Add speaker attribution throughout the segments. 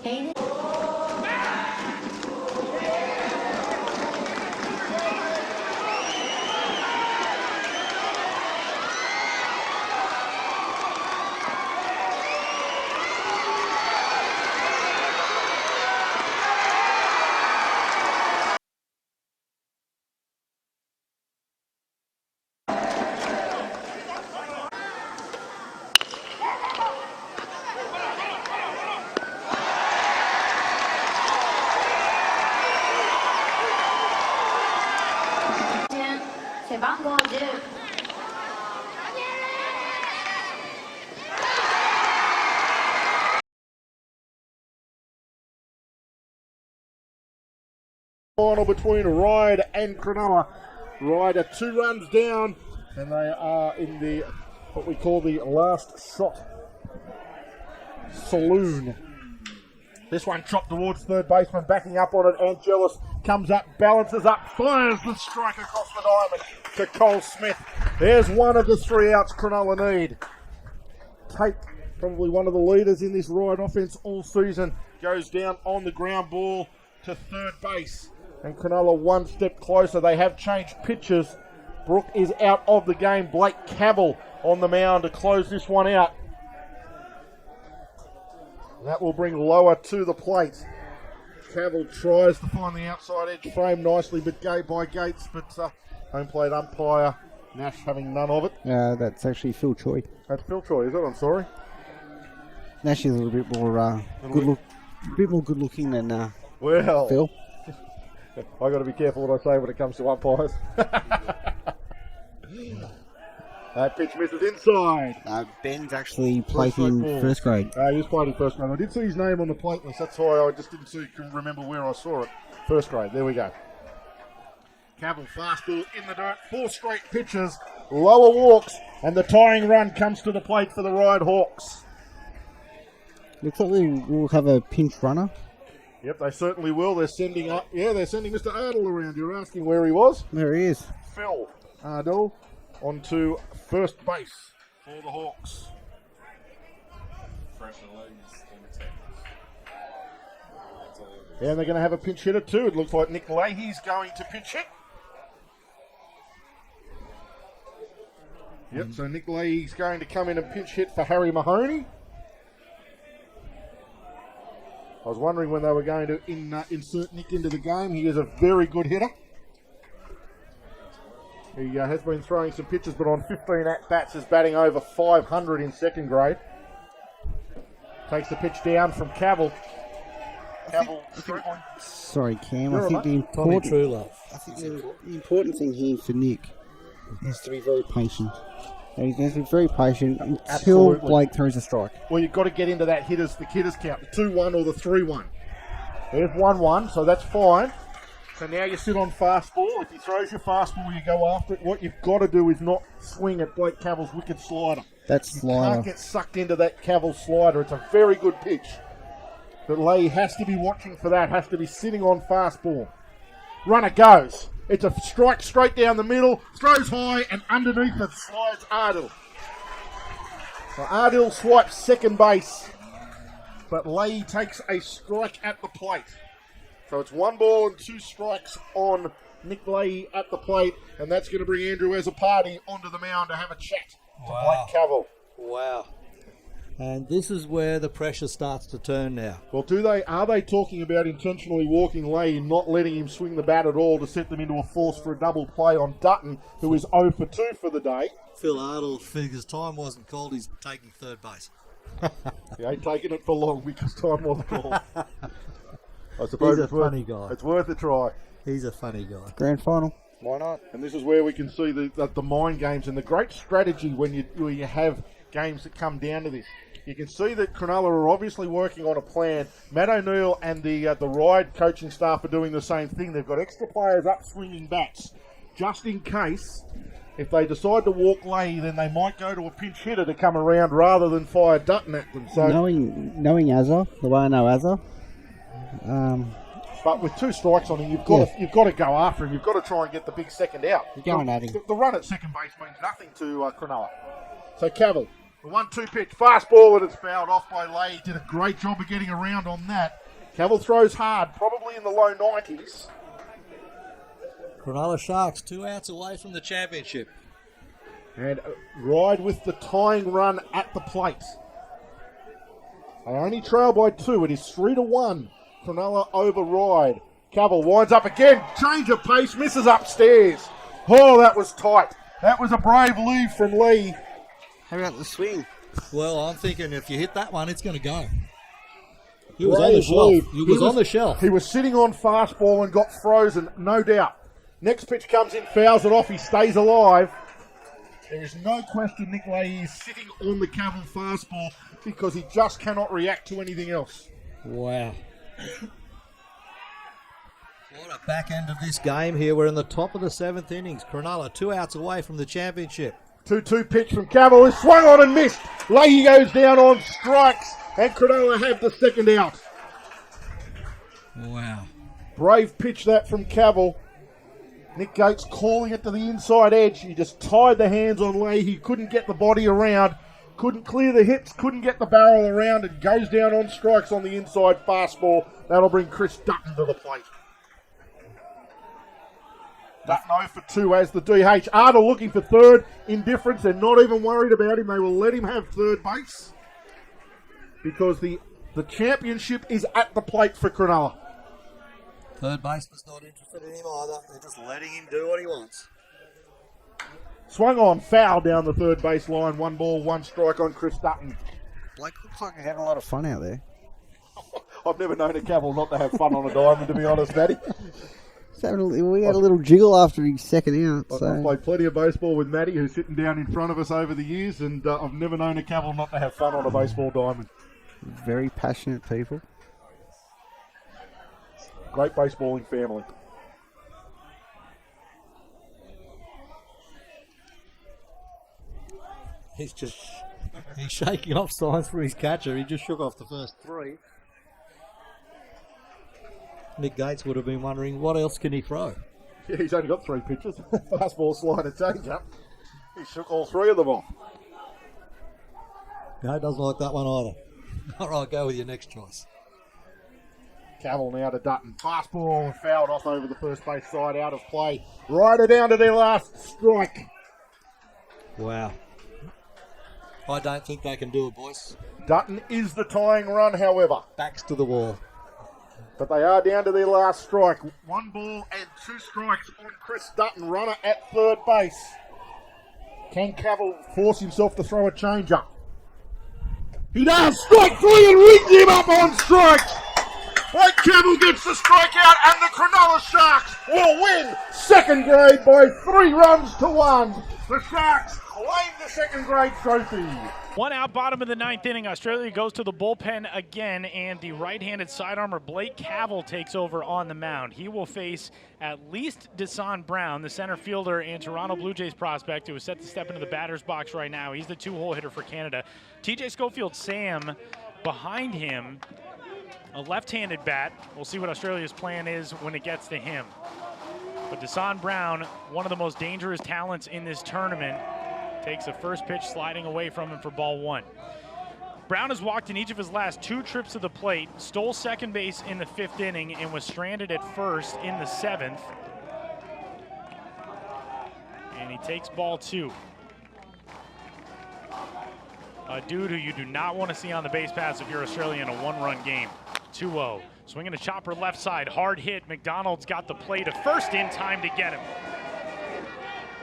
Speaker 1: Hayden. 제방고 10.
Speaker 2: Final between Ride and Cronulla. Ride are 2 runs down, and they are in the what we call the last shot saloon. This one chopped towards third baseman, backing up on it. Angelis comes up, balances up, fires the strike across the diamond to Cole Smith. There's one of the 3 outs Cronulla need. Tate, probably one of the leaders in this Ride offense all season, goes down on the ground ball to third base. And Cronulla 1 step closer. They have changed pitches. Brooke is out of the game. Blake Cavill on the mound to close this one out. That will bring Lower to the plate. Cavill tries to find the outside edge frame nicely, but by Gates. But home plate umpire Nash having none of it.
Speaker 3: That's actually Phil Choi.
Speaker 2: That's Phil Choi, is it? I'm sorry.
Speaker 3: Nash is a little bit more good looking than
Speaker 2: well,
Speaker 3: Phil.
Speaker 2: I got to be careful what I say when it comes to umpires. That pitch misses inside.
Speaker 3: Ben's actually played in first grade.
Speaker 2: He was playing in first grade. I did see his name on the plate list. That's why I just couldn't remember where I saw it. First grade. There we go. Cavill fastball in the dirt. 4 straight pitches. Lower walks. And the tying run comes to the plate for the Ride Hawks.
Speaker 3: Looks like we will have a pinch runner.
Speaker 2: Yep, they certainly will. They're sending up. Yeah, they're sending Mr. Ardle around. You're asking where he was?
Speaker 3: There he is.
Speaker 2: Phil Ardle onto first base for the Hawks. And they're going to have a pinch hitter too. It looks like Nick Leahy's going to pinch hit. Yep, so Nick Leahy's going to come in and pinch hit for Harry Mahoney. I was wondering when they were going to insert Nick into the game. He is a very good hitter. He has been throwing some pitches, but on 15 at-bats is batting over 500 in second grade. Takes the pitch down from Cavill.
Speaker 3: Sorry, Cam.
Speaker 2: You're
Speaker 3: I think
Speaker 2: right.
Speaker 3: the important thing here for Nick is to be very patient. He's going to be very patient until
Speaker 2: Absolutely.
Speaker 3: Blake throws a strike.
Speaker 2: Well, you've got to get into that hitters count, the 2-1 or the 3-1. There's 1-1, so that's fine. So now you sit on fastball. If he throws your fastball, you go after it. What you've got to do is not swing at Blake Cavill's wicked slider.
Speaker 3: That's
Speaker 2: You
Speaker 3: slider.
Speaker 2: can't get sucked into that Cavill slider. It's a very good pitch. But Leigh has to be watching for that, has to be sitting on fastball. Runner goes. It's a strike straight down the middle, throws high, and underneath it slides Ardle. So Ardle swipes second base, but Leigh takes a strike at the plate. So it's 1 ball and 2 strikes on Nick Leahy at the plate, and that's going to bring Andrew Azzopardi onto the mound to have a chat to Blake Cavill.
Speaker 4: Wow. And this is where the pressure starts to turn now.
Speaker 2: Well, are they talking about intentionally walking Leahy, not letting him swing the bat at all to set them into a force for a double play on Dutton, who is 0 for 2 for the day?
Speaker 4: Phil Ardle figures time wasn't called, he's taking third base.
Speaker 2: He ain't taking it for long because time wasn't called. I suppose
Speaker 4: He's a funny guy.
Speaker 2: It's worth a try.
Speaker 4: He's a funny guy.
Speaker 3: Grand final.
Speaker 2: Why not? And this is where we can see the mind games and the great strategy when you have games that come down to this. You can see that Cronulla are obviously working on a plan. Matt O'Neill and the Ride coaching staff are doing the same thing. They've got extra players up swinging bats, just in case. If they decide to walk Leahy, then they might go to a pinch hitter to come around rather than fire Dutton at them. So,
Speaker 3: knowing Azza, the way I know Azza,
Speaker 2: but with 2 strikes on him, you've got to go after him. You've got to try and get the big second out.
Speaker 3: You're going at him.
Speaker 2: The run at second base means nothing to Cronulla. So Cavill The 1-2 pitch, fast ball, and it's fouled off by Lay. Did a great job of getting around on that. Cavill throws hard, probably in the low 90s.
Speaker 4: Cronulla Sharks 2 outs away from the championship.
Speaker 2: And ride with the tying run at the plate. They only trail by 2. It is 3-1. Cronulla override. Cavill winds up again. Change of pace. Misses upstairs. Oh, that was tight. That was a brave leave from Lee.
Speaker 3: How about the swing?
Speaker 4: Well, I'm thinking if you hit that one, it's going to go. He
Speaker 2: Brave
Speaker 4: was on the shelf.
Speaker 2: leave.
Speaker 4: He was on the shelf.
Speaker 2: He was sitting on fastball and got frozen, no doubt. Next pitch comes in, fouls it off. He stays alive. There is no question Nick Leahy is sitting on the Cavill fastball because he just cannot react to anything else.
Speaker 4: Wow. What a back end of this game here. We're in the top of the 7th innings. Cronulla 2 outs away from the championship.
Speaker 2: 2-2 pitch from Cavill is swung on and missed. Leahy goes down on strikes and Cronulla have the second out.
Speaker 4: Wow.
Speaker 2: Brave pitch that from Cavill. Nick Gates calling it to the inside edge. He just tied the hands on Leahy. He couldn't get the body around. Couldn't clear the hips. Couldn't get the barrel around. And goes down on strikes on the inside fastball. That'll bring Chris Dutton to the plate. Dutton 0 for 2 as the DH. Ardle looking for third. Indifference. They're not even worried about him. They will let him have third base. Because the championship is at the plate for Cronulla.
Speaker 4: Third baseman's not interested in him either. They're just letting him do what he wants.
Speaker 2: Swung on, foul down the third base line. 1 ball, 1 strike on Chris Dutton.
Speaker 3: Blake looks like he's having a lot of fun out there.
Speaker 2: I've never known a Cavill not to have fun on a diamond, to be honest, Matty.
Speaker 3: We had a little jiggle after his second out.
Speaker 2: I've played plenty of baseball with Matty, who's sitting down in front of us over the years, and I've never known a Cavill not to have fun on a baseball diamond.
Speaker 3: Very passionate people.
Speaker 2: Great baseballing family.
Speaker 4: He's shaking off signs for his catcher. He just shook off the first 3. Nick Gates would have been wondering what else can he throw.
Speaker 2: Yeah, he's only got 3 pitches. Fastball, slider, changeup. He shook all 3 of them off.
Speaker 4: No, doesn't like that one either. All right, go with your next choice.
Speaker 2: Cavill now to Dutton. Fastball fouled off over the first base side, out of play. Rider down to their last strike.
Speaker 4: Wow. I don't think they can do it, boys.
Speaker 2: Dutton is the tying run, however.
Speaker 4: Backs to the wall.
Speaker 2: But they are down to their last strike. 1 ball and 2 strikes on Chris Dutton, runner at third base. Can Cavill force himself to throw a changeup? He does! Strike 3 and rings him up on strikes! Blake Cavill gets the strikeout and the Cronulla Sharks will win second grade by 3 runs to 1. The Sharks claim the second grade trophy.
Speaker 1: 1 out, bottom of the 9th inning. Australia goes to the bullpen again, and the right-handed sidearmer Blake Cavill takes over on the mound. He will face at least Desan Brown, the center fielder and Toronto Blue Jays prospect, who is set to step into the batter's box right now. He's the 2-hole hitter for Canada. TJ Schofield Sam behind him, a left-handed bat. We'll see what Australia's plan is when it gets to him. But Desan Brown, one of the most dangerous talents in this tournament, takes a first pitch sliding away from him for ball 1. Brown has walked in each of his last 2 trips to the plate, stole second base in the 5th inning, and was stranded at first in the 7th. And he takes ball 2. A dude who you do not want to see on the base paths if you're Australia in a 1-run game. 2-0. Swinging a chopper left side, hard hit. McDonald's got the play to first in time to get him.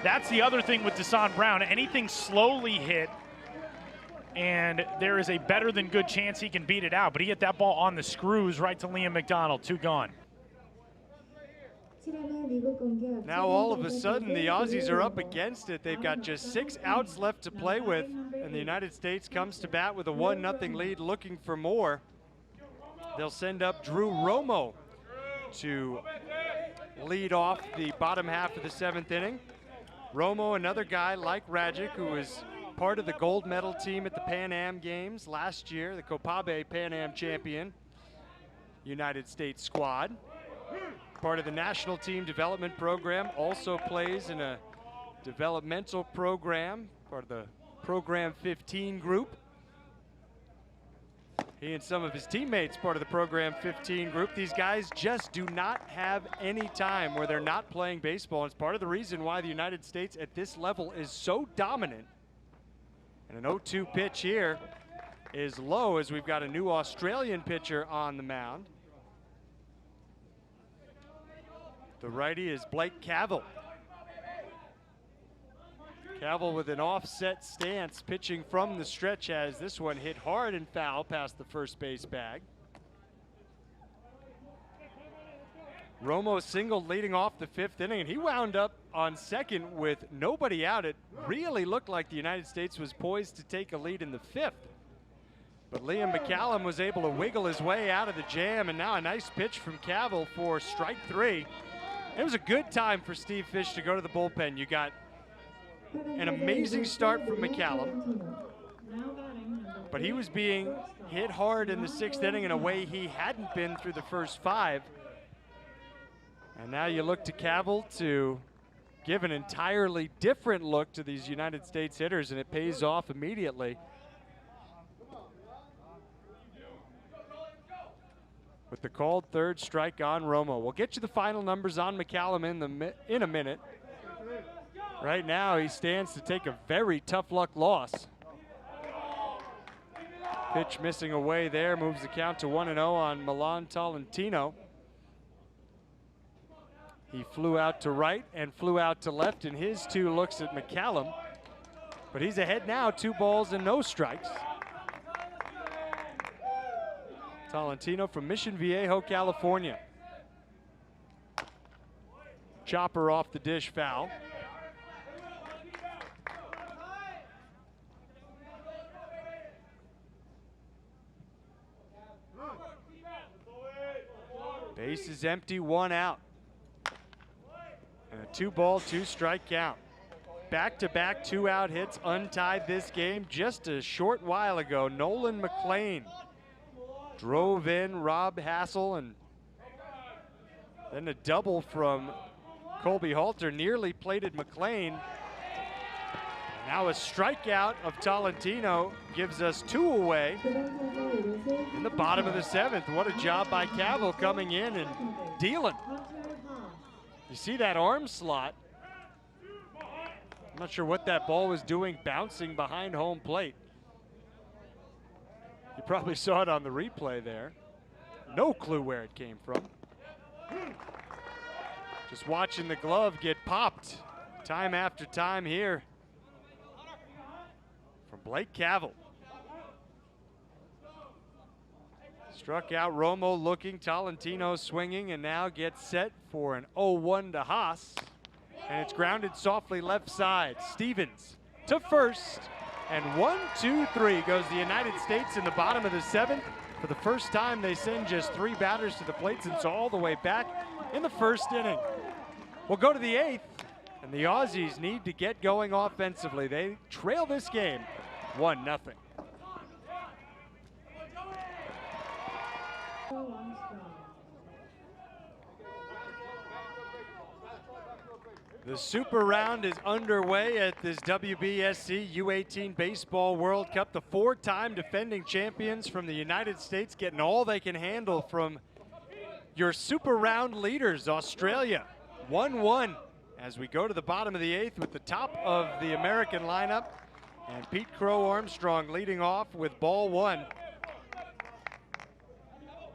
Speaker 1: That's the other thing with Desan Brown. Anything slowly hit, and there is a better than good chance he can beat it out. But he hit that ball on the screws right to Liam McDonald. 2 gone.
Speaker 5: Now all of a sudden the Aussies are up against it. They've got just 6 outs left to play with, and the United States comes to bat with a 1-0 lead, looking for more. They'll send up Drew Romo to lead off the bottom half of the 7th inning. Romo, another guy like Rajic, who was part of the gold medal team at the Pan Am Games last year, the Copabe Pan Am champion United States squad. Part of the national team development program, also plays in a developmental program, part of the Program 15 group. He and some of his teammates part of the Program 15 group. These guys just do not have any time where they're not playing baseball. And it's part of the reason why the United States at this level is so dominant. And an 0-2 pitch here is low as we've got a new Australian pitcher on the mound. The righty is Blake Cavill. Cavill with an offset stance, pitching from the stretch, as this one hit hard and foul past the first base bag. Romo singled leading off the 5th inning, and he wound up on second with nobody out. It really looked like the United States was poised to take a lead in the 5th. But Liam McCallum was able to wiggle his way out of the jam, and now a nice pitch from Cavill for strike 3. It was a good time for Steve Fish to go to the bullpen. You got an amazing start from McCallum, but he was being hit hard in the 6th inning in a way he hadn't been through the first 5. And now you look to Cavill to give an entirely different look to these United States hitters, and it pays off immediately. With the called 3rd strike on Romo. We'll get you the final numbers on McCallum in a minute. Right now, he stands to take a very tough luck loss. Pitch missing away there, moves the count to 1-0 on Milan Tolentino. He flew out to right and flew out to left in his 2 looks at McCallum. But he's ahead now, 2 balls and no strikes. Tolentino from Mission Viejo, California. Chopper off the dish, foul. Base is empty, 1 out. And a 2-ball, 2-strike count. Back-to-back 2-out hits untied this game just a short while ago. Nolan McLean drove in Rob Hassel, and then a double from Colby Halter nearly plated McLean. Now a strikeout of Tolentino gives us 2 away in the bottom of the 7th. What a job by Cavill coming in and dealing. You see that arm slot. I'm not sure what that ball was doing bouncing behind home plate. You probably saw it on the replay there. No clue where it came from. Just watching the glove get popped time after time here from Blake Cavill. Struck out Romo looking, Tolentino swinging, and now gets set for an 0-1 to Haas. And it's grounded softly left side. Stevens to first. And 1, 2, 3 goes the United States in the bottom of the 7th. For the first time, they send just 3 batters to the plate since all the way back in the 1st inning. We'll go to the 8th, and the Aussies need to get going offensively. They trail this game 1-0. The Super Round is underway at this WBSC U18 Baseball World Cup. The 4-time defending champions from the United States getting all they can handle from your Super Round leaders, Australia. 1-1 as we go to the bottom of the 8th with the top of the American lineup. And Pete Crow Armstrong leading off with ball 1.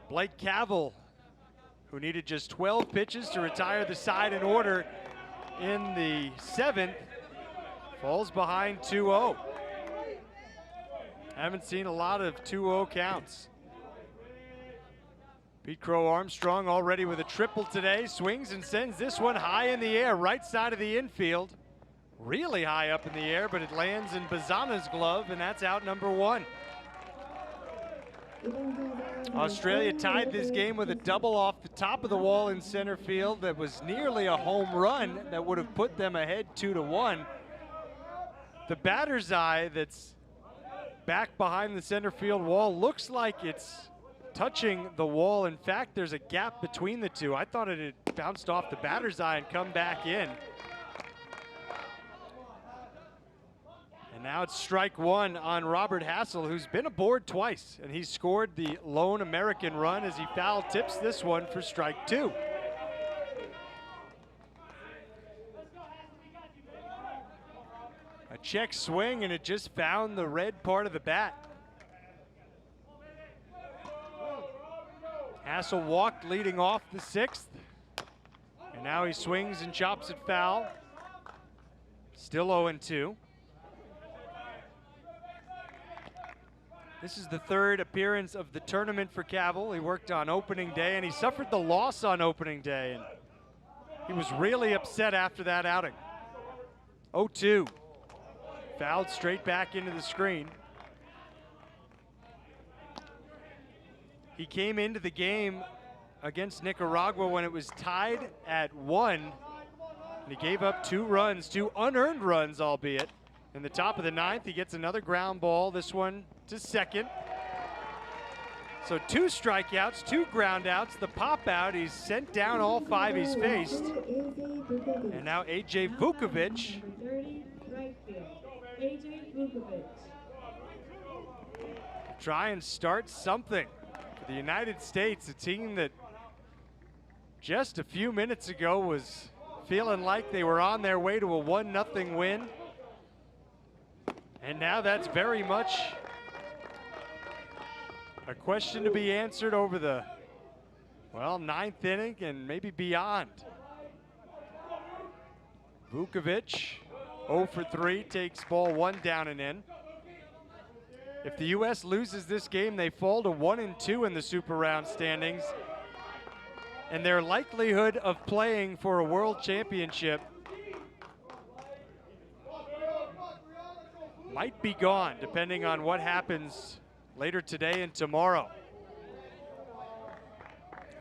Speaker 5: Blake Cavill, who needed just 12 pitches to retire the side in order in the 7th, falls behind 2-0. Haven't seen a lot of 2-0 counts. Pete Crow Armstrong already with a triple today, swings and sends this one high in the air, right side of the infield. Really high up in the air, but it lands in Bazana's glove, and that's out number 1. Australia tied this game with a double off the top of the wall in center field that was nearly a home run that would have put them ahead 2-1. The batter's eye that's back behind the center field wall looks like it's touching the wall. In fact, there's a gap between the two. I thought it had bounced off the batter's eye and come back in. And And now it's strike one on Robert Hassel, who's been aboard twice, and he scored the lone American run as he foul tips this one for strike two. A check swing, and it just found the red part of the bat. Hassel walked leading off the sixth, and now he swings and chops it foul. Still 0-2. This is the third appearance of the tournament for Cavill. He worked on opening day, and he suffered the loss on opening day, and he was really upset after that outing. 0-2. Fouled straight back into the screen. He came into the game against Nicaragua when it was tied at 1, and he gave up 2 runs, 2 unearned runs, albeit. In the top of the 9th, he gets another ground ball, this one to second. So 2 strikeouts, 2 ground outs, the pop out, he's sent down all 5 he's faced. And now AJ Vukovic. Try and start something for the United States, a team that just a few minutes ago was feeling like they were on their way to a 1-0 win. And now that's very much a question to be answered over the, well, 9th inning and maybe beyond. Vukovic, 0 for 3, takes ball 1 down and in. If the U.S. loses this game, they fall to 1-2 in the Super Round standings. And their likelihood of playing for a world championship might be gone, depending on what happens later today and tomorrow.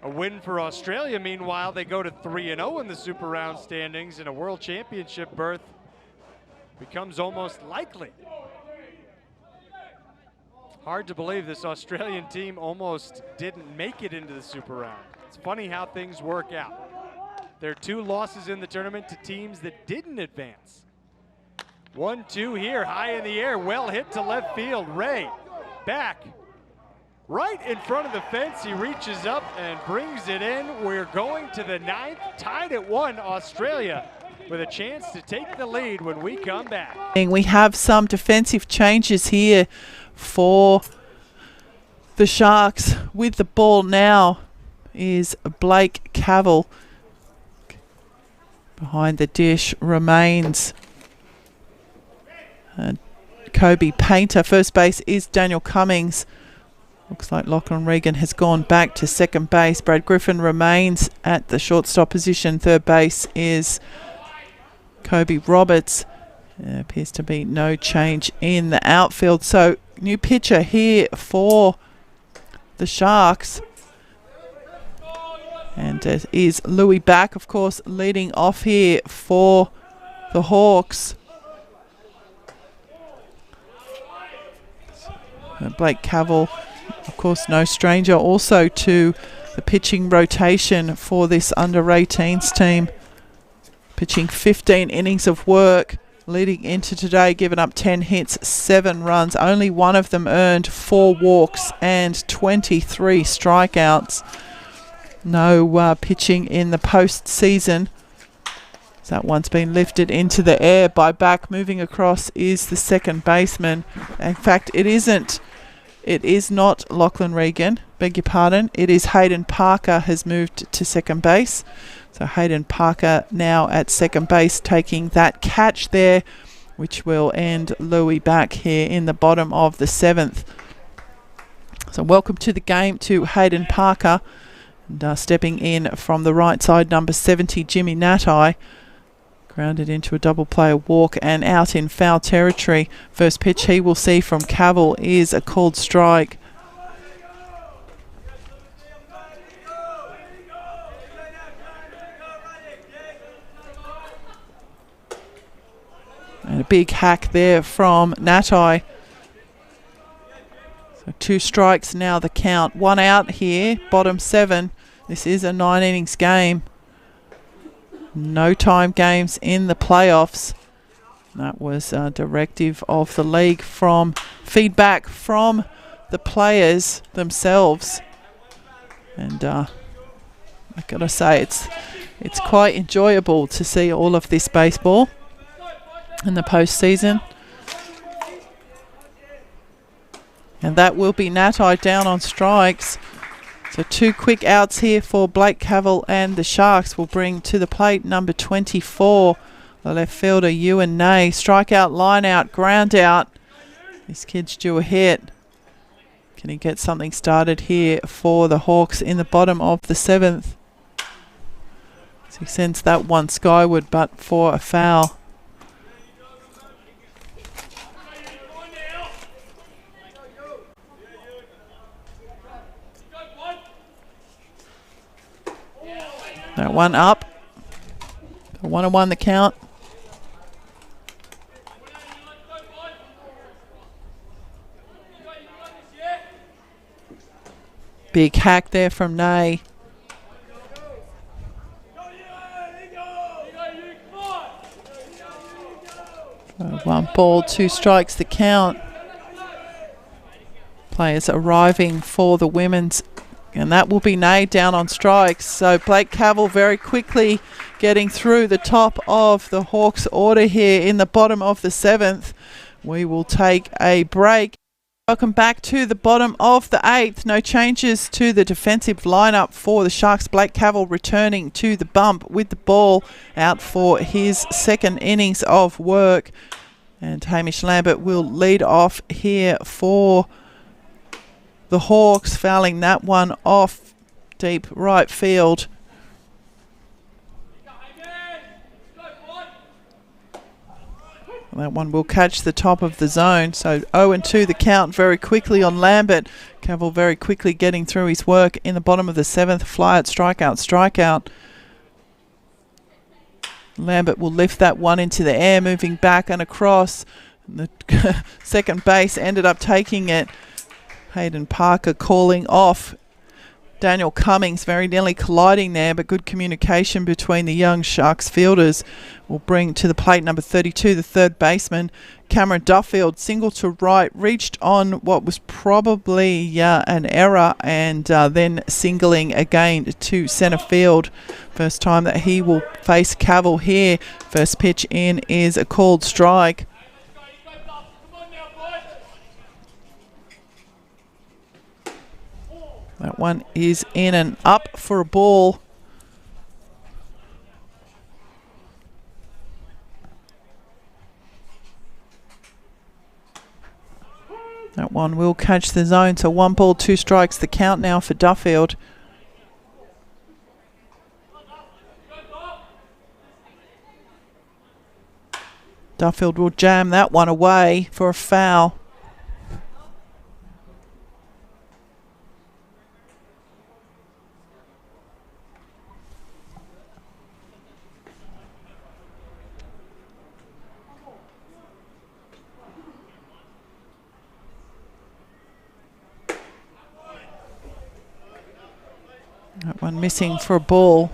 Speaker 5: A win for Australia, meanwhile, they go to 3-0 in the Super Round standings, and a world championship berth becomes almost likely. Hard to believe this Australian team almost didn't make it into the Super Round. It's funny how things work out. There are 2 losses in the tournament to teams that didn't advance. 1-2 here, high in the air, well hit to left field. Ray back, right in front of the fence. He reaches up and brings it in. We're going to the 9th, tied at 1, Australia, with a chance to take the lead when we come back.
Speaker 6: We have some defensive changes here for the Sharks. With the ball now is Blake Cavill. Behind the dish remains Kobe Painter. First base is Daniel Cummings. Looks like Lachlan Regan has gone back to second base. Brad Griffin remains at the shortstop position. Third base is Kobe Roberts. Appears to be no change in the outfield. So new pitcher here for the Sharks. And it is Louis back, of course, leading off here for the Hawks. Blake Cavill, of course, no stranger also to the pitching rotation for this under-18s team. Pitching 15 innings of work leading into today, giving up 10 hits, 7 runs, only one of them earned, 4 walks and 23 strikeouts. No pitching in the postseason. That one's been lifted into the air by back. Moving across is the second baseman. In fact, it isn't. It is not Lachlan Regan. Beg your pardon. It is Hayden Parker has moved to second base. So Hayden Parker now at second base, taking that catch there, which will end Louis back here in the bottom of the 7th. So welcome to the game to Hayden Parker. And stepping in from the right side, number 70, Jimmy Natai. Grounded into a double play, a walk, and out in foul territory. First pitch he will see from Cavill is a called strike. And a big hack there from Natai. So 2 strikes now the count. 1 out here, bottom 7. This is a 9 innings game. No time games in the playoffs. That was a directive of the league from feedback from the players themselves. And I gotta say, it's quite enjoyable to see all of this baseball in the postseason. And that will be Natai down on strikes. So 2 quick outs here for Blake Cavill, and the Sharks will bring to the plate number 24, the left fielder Ewan Nay. Strikeout, line out, ground out. This kid's due a hit. Can he get something started here for the Hawks in the bottom of the 7th? So he sends that one skyward, but for a foul. That one up. 1-1 the count. Big hack there from Nay. So 1 ball, 2 strikes the count. Players arriving for the women's, and that will be Nay down on strikes. So Blake Cavill very quickly getting through the top of the Hawks order here in the bottom of the 7th. We will take a break. Welcome back to the bottom of the 8th. No changes to the defensive lineup for the Sharks. Blake Cavill returning to the bump with the ball out for his 2nd innings of work. And Hamish Lambert will lead off here for the Hawks, fouling that one off deep right field. That one will catch the top of the zone. So 0-2 the count very quickly on Lambert. Cavill very quickly getting through his work in the bottom of the 7th. Fly out, strikeout. Lambert will lift that one into the air, moving back and across. The second base ended up taking it. Hayden Parker calling off Daniel Cummings, very nearly colliding there, but good communication between the young Sharks fielders will bring to the plate number 32, the 3rd baseman, Cameron Duffield, single to right, reached on what was probably an error, and then singling again to centre field. First time that he will face Cavill here. First pitch in is a called strike. That one is in and up for a ball. That one will catch the zone. So 1 ball, 2 strikes the count now for Duffield. Duffield will jam that one away for a foul. That one missing for a ball.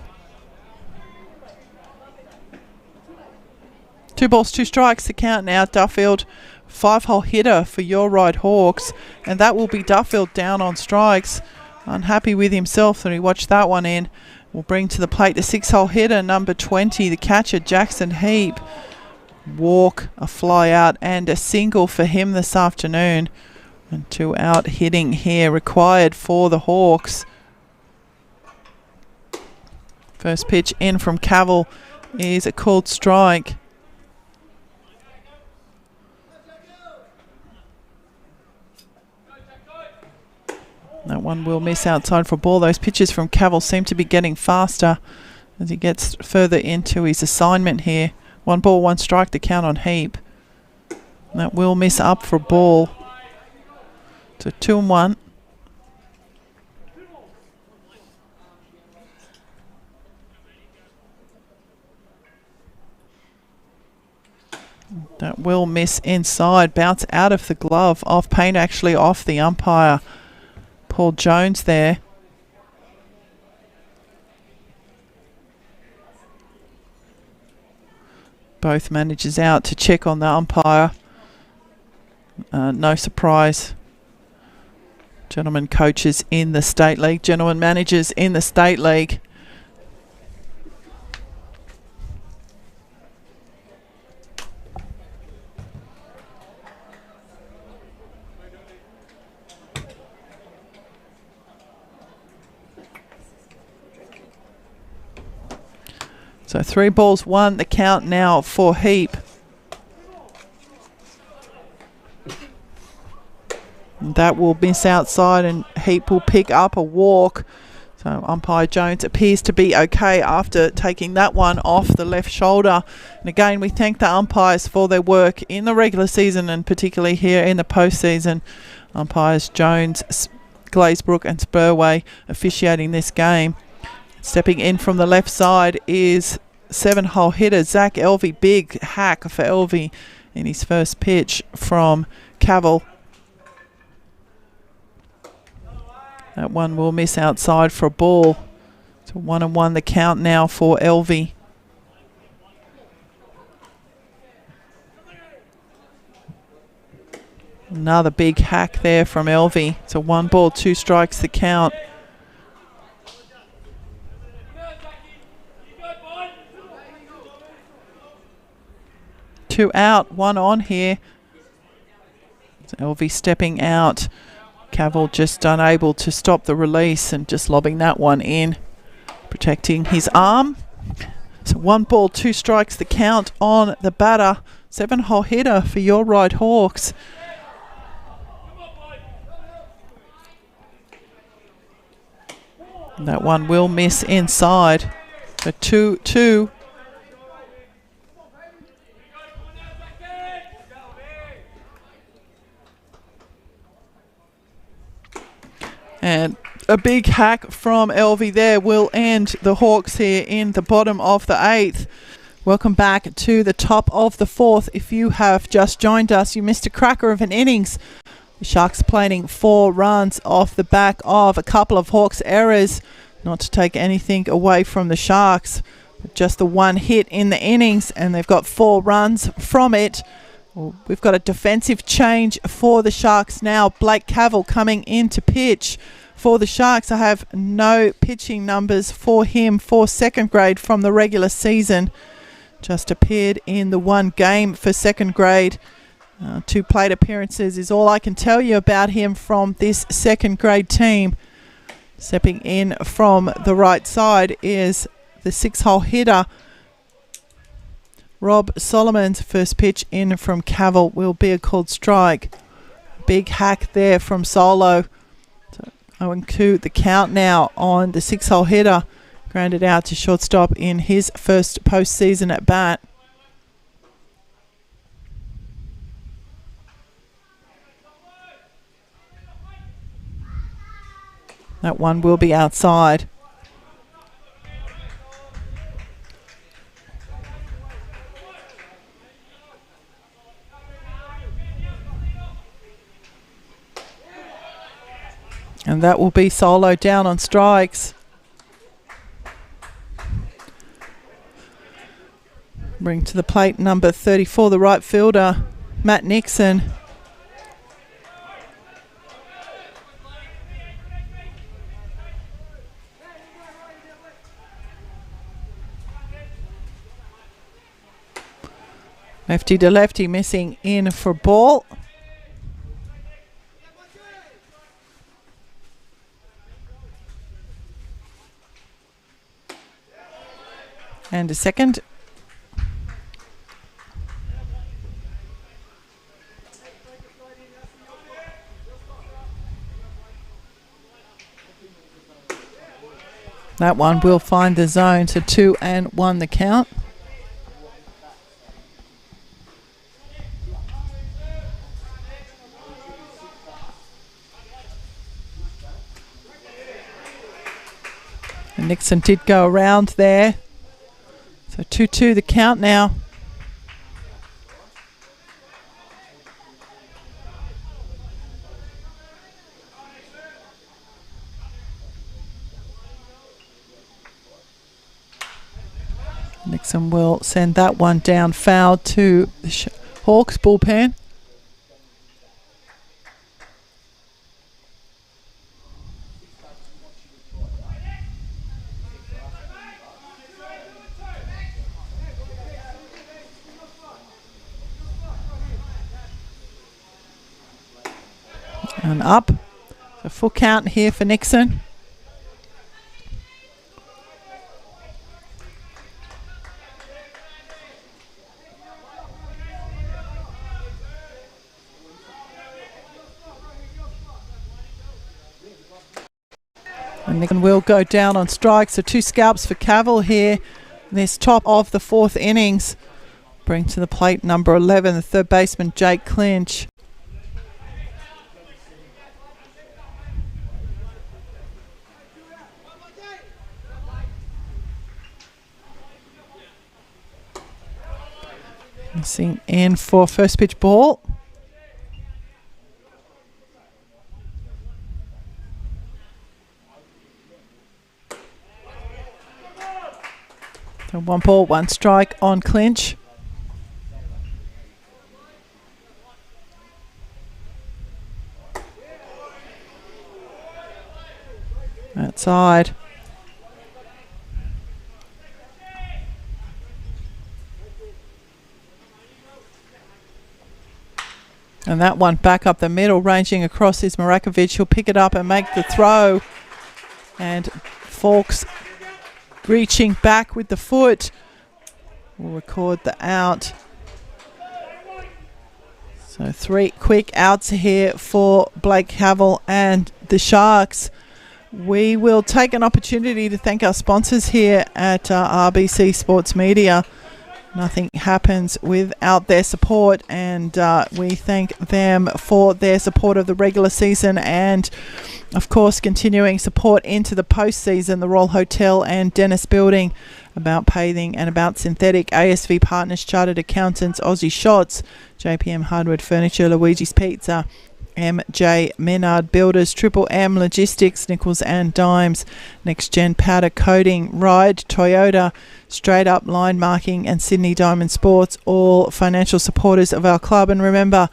Speaker 6: 2 balls, 2 strikes to count now. Duffield, 5-hole hitter for your right Hawks, and that will be Duffield down on strikes. Unhappy with himself that he watched that one in. Will bring to the plate the 6-hole hitter, number 20, the catcher Jackson Heap. Walk, a fly out, and a single for him this afternoon. And 2 out hitting here required for the Hawks. First pitch in from Cavill is a called strike. That one will miss outside for a ball. Those pitches from Cavill seem to be getting faster as he gets further into his assignment here. 1 ball, 1 strike to count on Heap. That will miss up for a ball. So 2-1. That will miss inside. Bounce out of the glove. Off paint, actually off the umpire. Paul Jones there. Both managers out to check on the umpire. No surprise. Gentlemen coaches in the State League, gentlemen managers in the State League. So 3 balls, 1, the count now for Heap. And that will miss outside and Heap will pick up a walk. So umpire Jones appears to be okay after taking that one off the left shoulder. And again, we thank the umpires for their work in the regular season and particularly here in the postseason. Umpires Jones, Glazebrook and Spurway officiating this game. Stepping in from the left side is 7-hole hitter Zach Elvey. Big hack for Elvey in his first pitch from Cavill. That one will miss outside for a ball. So 1-1 the count now for Elvey. Another big hack there from Elvey. So 1 ball, 2 strikes the count. Two out, 1 on here. So Elvey stepping out. Cavill just unable to stop the release and just lobbing that one in, protecting his arm. So 1 ball, 2 strikes the count on the batter. 7-hole hitter for your Right Hawks. And that one will miss inside. So 2-2. And a big hack from Elvey there will end the Hawks here in the bottom of the 8th. Welcome back to the top of the 4th. If you have just joined us, you missed a cracker of an innings. The Sharks planting 4 runs off the back of a couple of Hawks errors. Not to take anything away from the Sharks, but just the 1 hit in the innings, and they've got 4 runs from it. We've got a defensive change for the Sharks now. Blake Cavill coming in to pitch for the Sharks. I have no pitching numbers for him for second grade from the regular season. Just appeared in the 1 game for second grade. 2 plate appearances is all I can tell you about him from this second grade team. Stepping in from the right side is the 6-hole hitter, Rob Solomon's. First pitch in from Cavill will be a called strike. Big hack there from Solo. So 0-2 the count now on the 6-hole hitter. Grounded out to shortstop in his first postseason at bat. That one will be outside. And that will be Solo down on strikes. Bring to the plate number 34, the right fielder, Matt Nixon. Lefty to lefty, missing in for ball. And a second. That one will find the zone, so 2-1 the count. And Nixon did go around there. So 2-2 the count now. Nixon will send that one down foul to the Hawks bullpen. And up. So full count here for Nixon. And Nixon will go down on strike. So 2 scalps for Cavill here. This top of the 4th innings. Bring to the plate number 11, the third baseman Jake Clinch. Missing in for first pitch ball. So 1 ball, 1 strike on Clinch. Outside. And that one back up the middle, ranging across is Marakovic. He'll pick it up and make the throw. And Fawkes reaching back with the foot. We'll record the out. So 3 quick outs here for Blake Cavill and the Sharks. We will take an opportunity to thank our sponsors here at RBC Sports Media. Nothing happens without their support, and we thank them for their support of the regular season and, of course, continuing support into the postseason. The Royal Hotel and Dennis Building, About Paving and About Synthetic, ASV Partners, Chartered Accountants, Aussie Shots, JPM Hardwood Furniture, Luigi's Pizza, MJ Menard Builders, Triple M Logistics, Nickels and Dimes, Next Gen Powder Coating, Ride, Toyota, Straight Up Line Marking and Sydney Diamond Sports, all financial supporters of our club. And remember,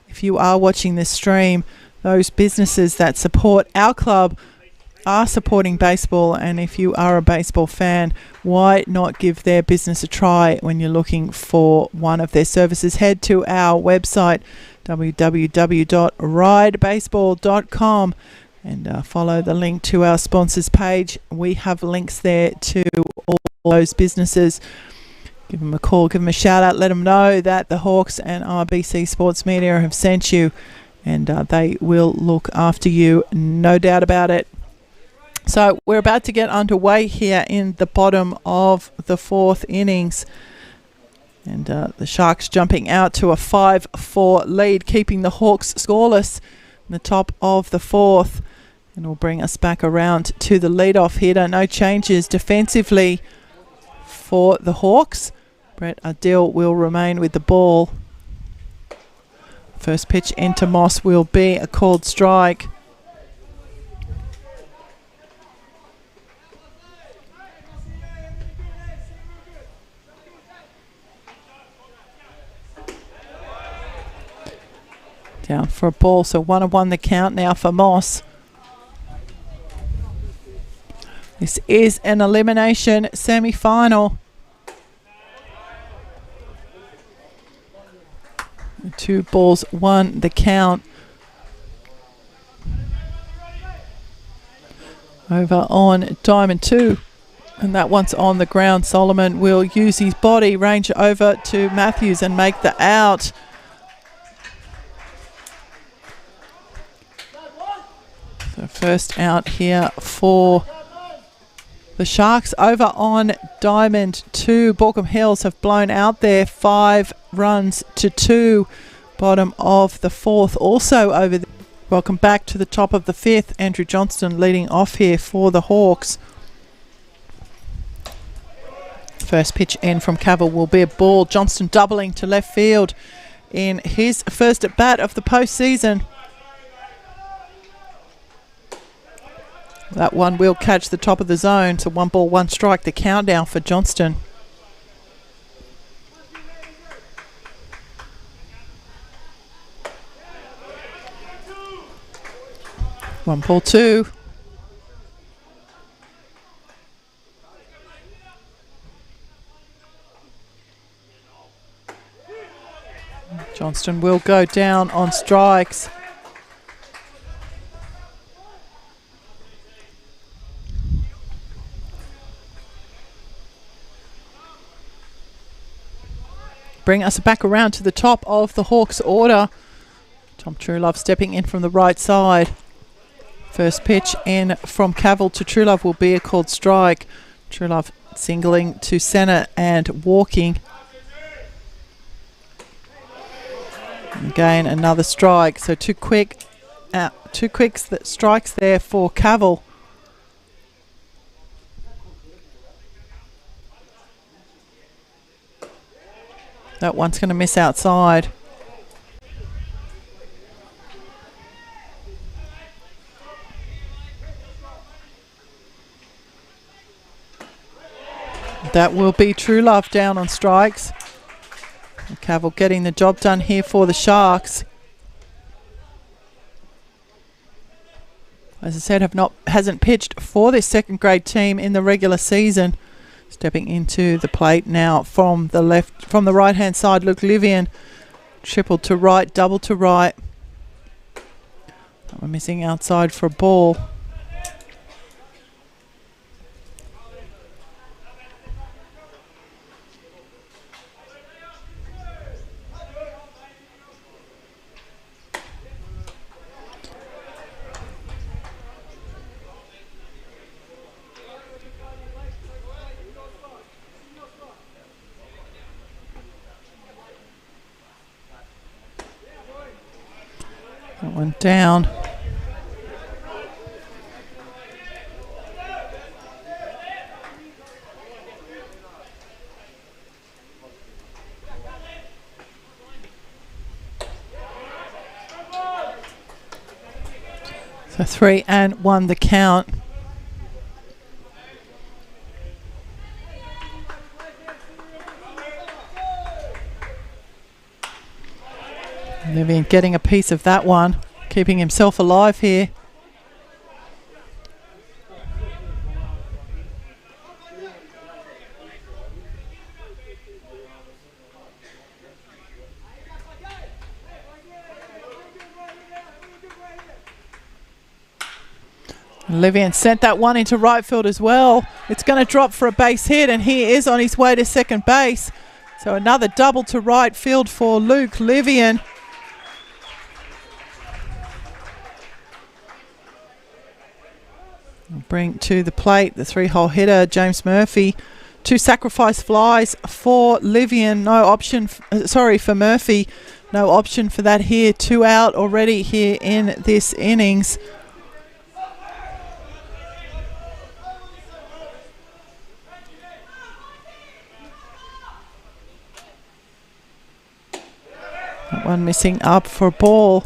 Speaker 6: if you are watching this stream, those businesses that support our club are supporting baseball, and if you are a baseball fan, why not give their business a try when you're looking for one of their services? Head to our website, www.ridebaseball.com, and follow the link to our sponsors page. We have links there to all those businesses. Give them a call, give them a shout out, let them know that the Hawks and RBC Sports Media have sent you, and they will look after you, no doubt about it. So we're about to get underway here in the bottom of the 4th innings. And the Sharks jumping out to a 5-4 lead, keeping the Hawks scoreless in the top of the 4th. And will bring us back around to the leadoff hitter. No changes defensively for the Hawks. Brett Ardell will remain with the ball. First pitch into Moss will be a called strike. Down for a ball, so 1-1 the count now for Moss. This is an elimination semi-final. 2 balls, 1 the count. Over on diamond 2. And that one's on the ground. Solomon will use his body, range over to Matthews and make the out. So first out here for the Sharks. Over on diamond 2, Borkham Hills have blown out there 5 runs to 2. Bottom of the 4th also over there. Welcome back to the top of the 5th. Andrew Johnston leading off here for the Hawks. First pitch in from Cavill will be a ball. Johnston doubling to left field in his first at bat of the postseason. That one will catch the top of the zone. So 1 ball, 1 strike, the countdown for Johnston. 1-2. Johnston will go down on strikes. Bring us back around to the top of the Hawks order. Tom Truelove stepping in from the right side. First pitch in from Cavill to Truelove will be a called strike. Truelove singling to centre and walking. Again, another strike. So two quick strikes there for Cavill. That one's going to miss outside. That will be Truelove down on strikes. Cavill getting the job done here for the Sharks. As I said, hasn't pitched for this second grade team in the regular season. Stepping into the plate now from the right hand side, Luke Livian. Triple to right, double to right. We're missing outside for a ball. That one down. So 3-1 the count. Livian getting a piece of that one, keeping himself alive here. Livian sent that one into right field as well. It's going to drop for a base hit, and he is on his way to second base. So another double to right field for Luke Livian. Bring to the plate the 3-hole hitter, James Murphy. 2 sacrifice flies for Livian. No option, for Murphy. No option for that here. 2 out already here in this innings. That one missing up for a ball.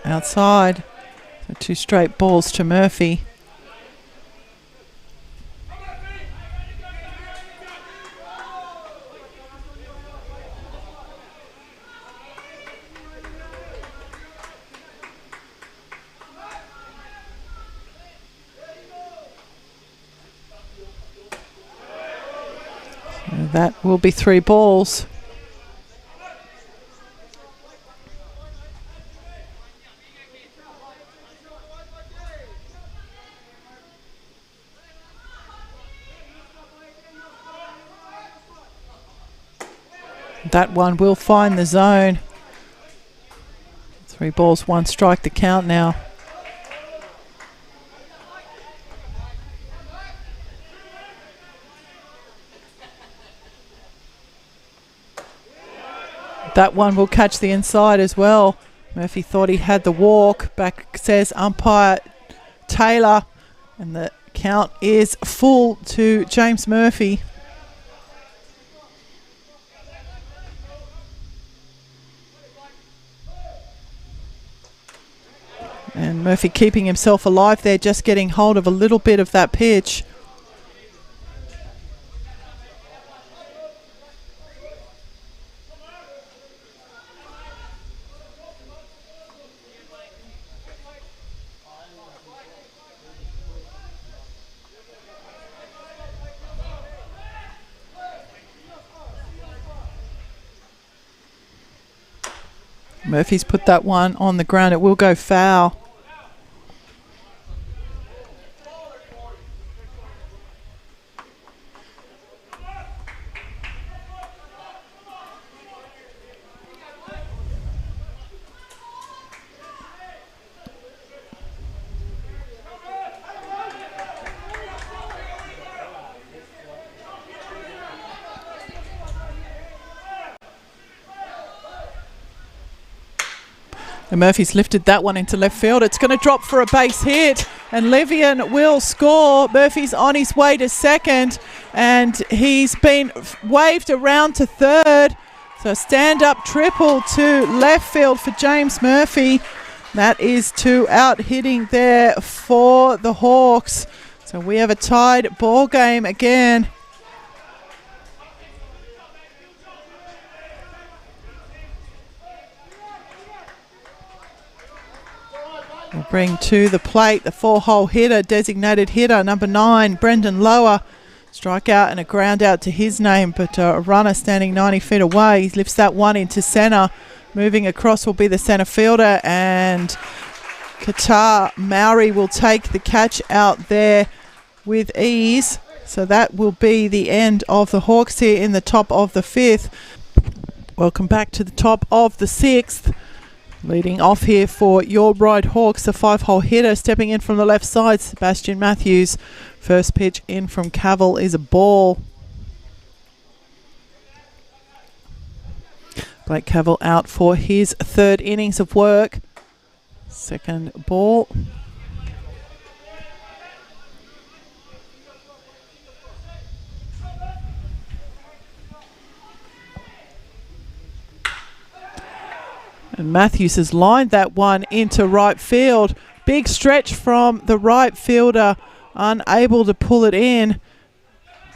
Speaker 6: Outside. So 2 straight balls to Murphy. So that will be 3 balls. That one will find the zone. 3 balls, 1 strike the count now. That one will catch the inside as well. Murphy thought he had the walk. Back says umpire Taylor. And the count is full to James Murphy. And Murphy keeping himself alive there, just getting hold of a little bit of that pitch. Murphy's put that one on the ground. It will go foul. And Murphy's lifted that one into left field. It's going to drop for a base hit, and Levian will score. Murphy's on his way to second, and he's been waved around to third. So stand-up triple to left field for James Murphy. That is 2 out hitting there for the Hawks. So we have a tied ball game again. We'll bring to the plate the 4-hole hitter, designated hitter, number 9, Brendan Lower. Strikeout and a ground out to his name, but a runner standing 90 feet away. He lifts that one into centre. Moving across will be the centre fielder, and Qatar Maori will take the catch out there with ease. So that will be the end of the Hawks here in the top of the 5th. Welcome back to the top of the 6th. Leading off here for your Ride Hawks, the 5-hole hitter stepping in from the left side, Sebastian Matthews. First pitch in from Cavill is a ball. Blake Cavill out for his 3rd innings of work. Second ball. And Matthews has lined that one into right field. Big stretch from the right fielder, unable to pull it in.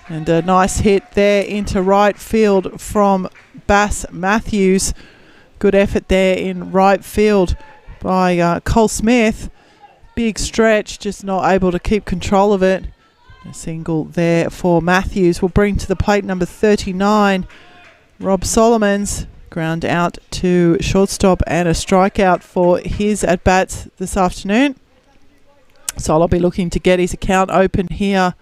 Speaker 6: And a nice hit there into right field from Bass Matthews. Good effort there in right field by Cole Smith. Big stretch, just not able to keep control of it. A single there for Matthews will bring to the plate number 39, Rob Solomons. Ground out to shortstop and a strikeout for his at-bats this afternoon. So I'll be looking to get his account open here.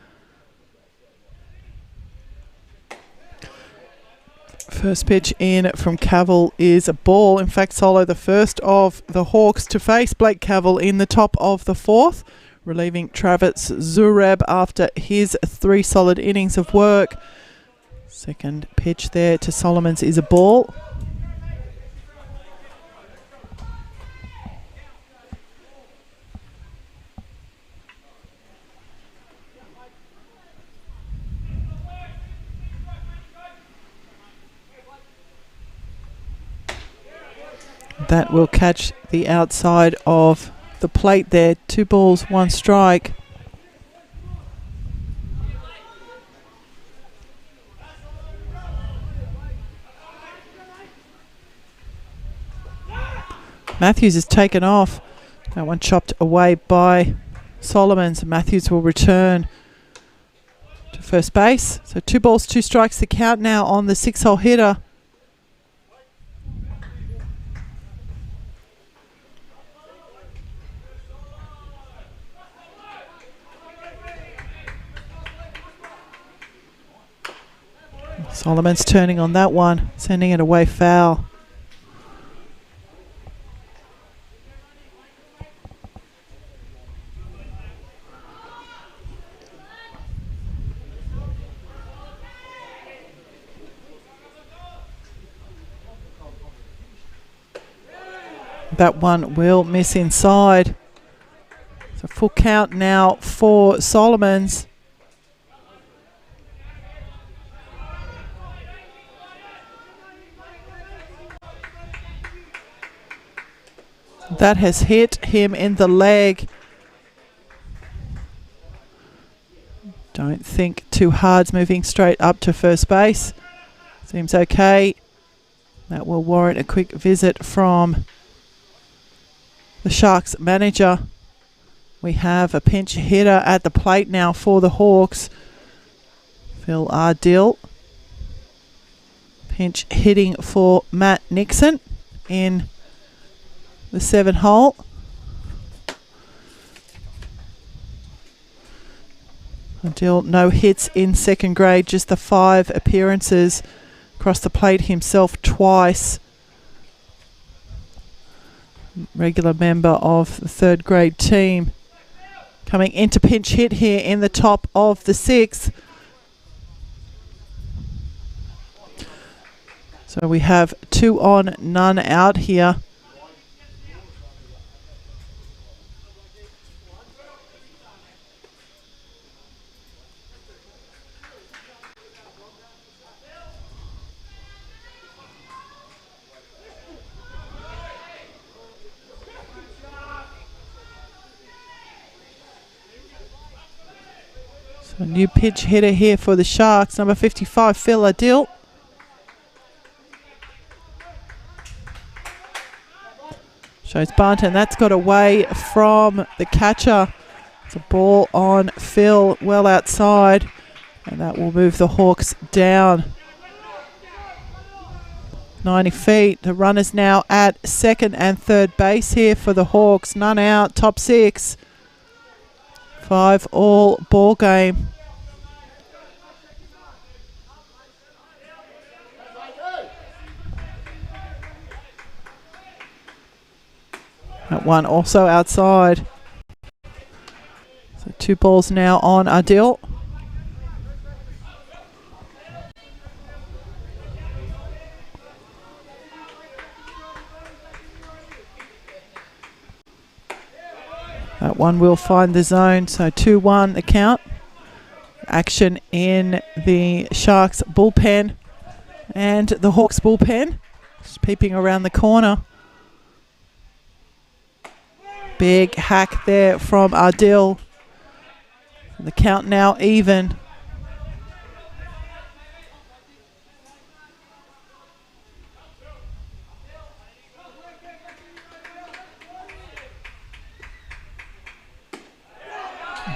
Speaker 6: First pitch in from Cavill is a ball. In fact, Solo, the first of the Hawks to face Blake Cavill in the top of the 4th, relieving Travis Zureb after his 3 solid innings of work. Second pitch there to Solomons is a ball. That will catch the outside of the plate there. 2 balls, 1 strike. Matthews is taken off. That one chopped away by Solomons. Matthews will return to first base. So 2 balls, 2 strikes, the count now on the 6-hole hitter. Solomon's turning on that one, sending it away foul. That one will miss inside. So full count now for Solomons. That has hit him in the leg. Don't think too hard. It's moving straight up to first base. Seems okay. That will warrant a quick visit from the Sharks manager. We have a pinch hitter at the plate now for the Hawks. Phil Ardill. Pinch hitting for Matt Nixon in the 7 hole. Ardill, no hits in second grade, just the 5 appearances. Across the plate himself twice. Regular member of the 3rd grade team. Coming into pinch hit here in the top of the 6th. So we have 2 on, none out here. A new pitch hitter here for the Sharks, number 55, Phil Ardill. Shows bunt, and that's got away from the catcher. It's a ball on Phil, well outside, and that will move the Hawks down 90 feet. The runners now at 2nd and 3rd base here for the Hawks. None out, top 6. 5 all ball game. That one also outside. So 2 balls now on Ardill. That one will find the zone, so 2-1 the count. Action in the Sharks bullpen and the Hawks bullpen. Just peeping around the corner. Big hack there from Ardill. The count now even.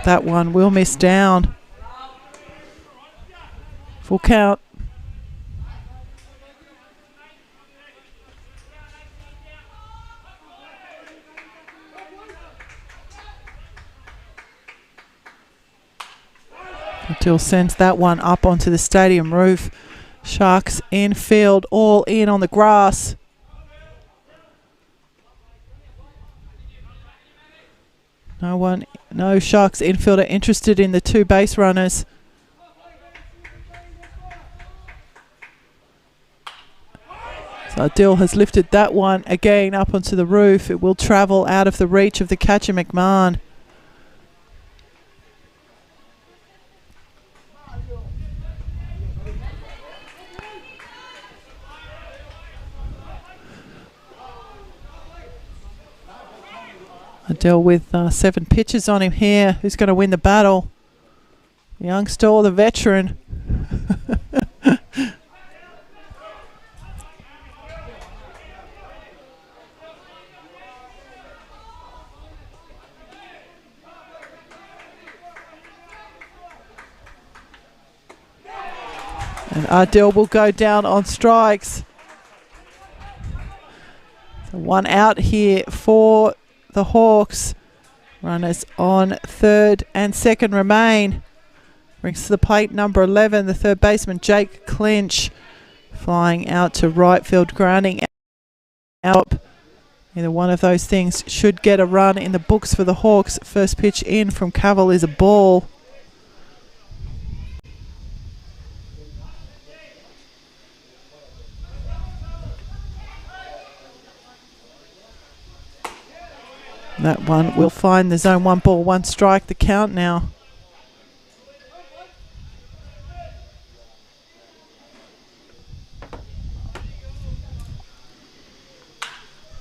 Speaker 6: That one will miss down. Full count. Ardill sends that one up onto the stadium roof. Sharks infield, all in on the grass. No Sharks infielder interested in the 2 base runners. So Ardill has lifted that one again up onto the roof. It will travel out of the reach of the catcher, McMahon. Ardill with 7 pitches on him here. Who's going to win the battle? The youngster or the veteran? And Ardill will go down on strikes. So 1 out here for the Hawks. Runners on 3rd and 2nd remain. Brings to the plate number 11, the 3rd baseman Jake Clinch, flying out to right field, grounding out. Either one of those things should get a run in the books for the Hawks. First pitch in from Cavill is a ball. That one will find the zone. 1 ball, 1 strike, the count now.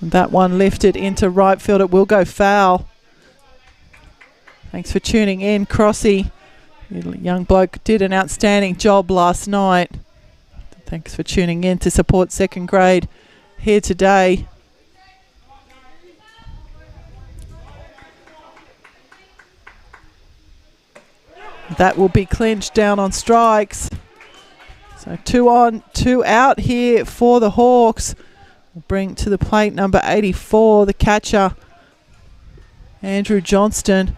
Speaker 6: That one lifted into right field. It will go foul. Thanks for tuning in, Crossy. Young bloke did an outstanding job last night. Thanks for tuning in to support second grade here today. That will be clinched down on strikes. So 2 on, 2 out here for the Hawks. We'll bring to the plate number 84, the catcher, Andrew Johnston.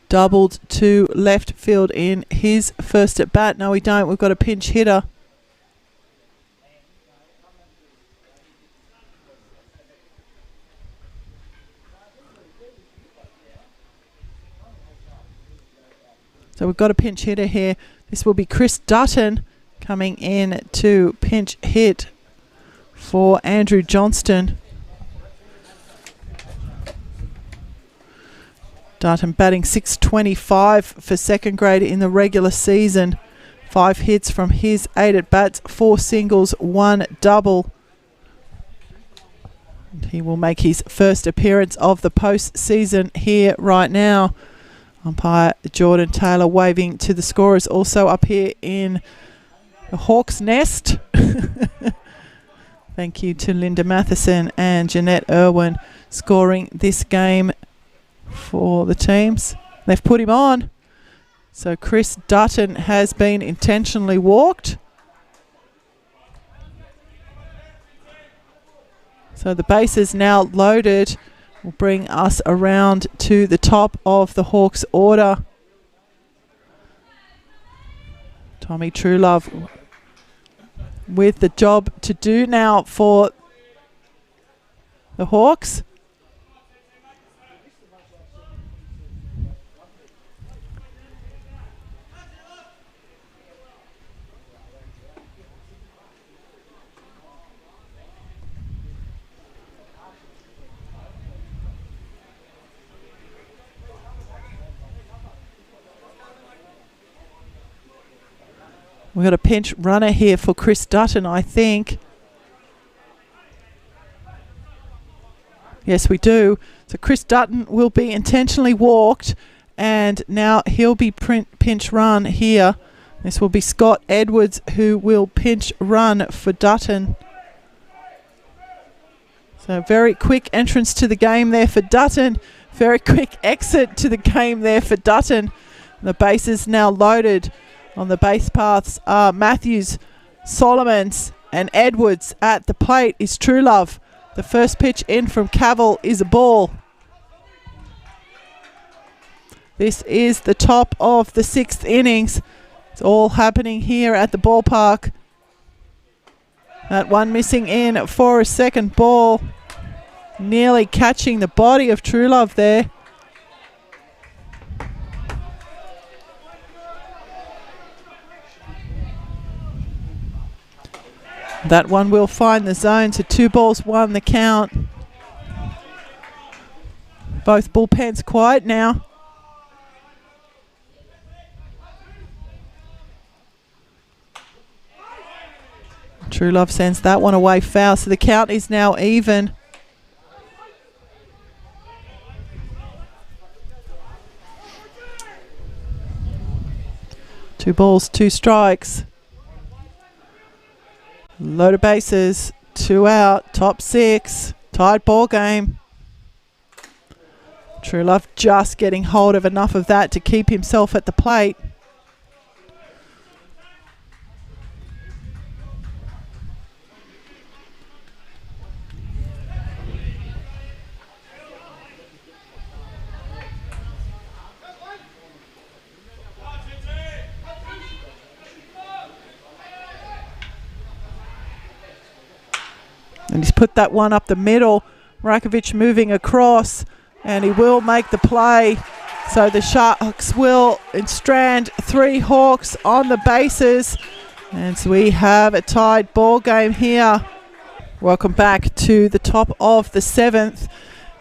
Speaker 6: Doubled to left field in his first at bat. No, we don't. We've got a pinch hitter. So we've got a pinch hitter here. This will be Chris Dutton coming in to pinch hit for Andrew Johnston. Dutton batting .625 for second grade in the regular season. 5 hits from his 8 at bats, 4 singles, 1 double. And he will make his first appearance of the postseason here right now. Umpire Jordan Taylor waving to the scorers also up here in the Hawks' nest. Thank you to Linda Matheson and Jeanette Irwin scoring this game for the teams. They've put him on. So Chris Dutton has been intentionally walked. So the base is now loaded. Will bring us around to the top of the Hawks order. Tommy Truelove with the job to do now for the Hawks. We've got a pinch runner here for Chris Dutton, I think. Yes, we do. So Chris Dutton will be intentionally walked, and now he'll be pinch run here. This will be Scott Edwards who will pinch run for Dutton. So very quick entrance to the game there for Dutton. Very quick exit to the game there for Dutton. The base is now loaded. On the base paths are Matthews, Solomons and Edwards. At the plate is Truelove. The first pitch in from Cavill is a ball. This is the top of the 6th innings. It's all happening here at the ballpark. That one missing in for a second ball. Nearly catching the body of Truelove there. That one will find the zone, so 2 balls, 1 the count. Both bullpens quiet now. Truelove sends that one away foul, so the count is now even. Two balls, 2 strikes. Load of bases, 2 out, top 6, tied ball game. Truelove just getting hold of enough of that to keep himself at the plate. And he's put that one up the middle. Rakovic moving across, and he will make the play. So the Sharks will strand 3 Hawks on the bases. And so we have a tied ball game here. Welcome back to the top of the 7th.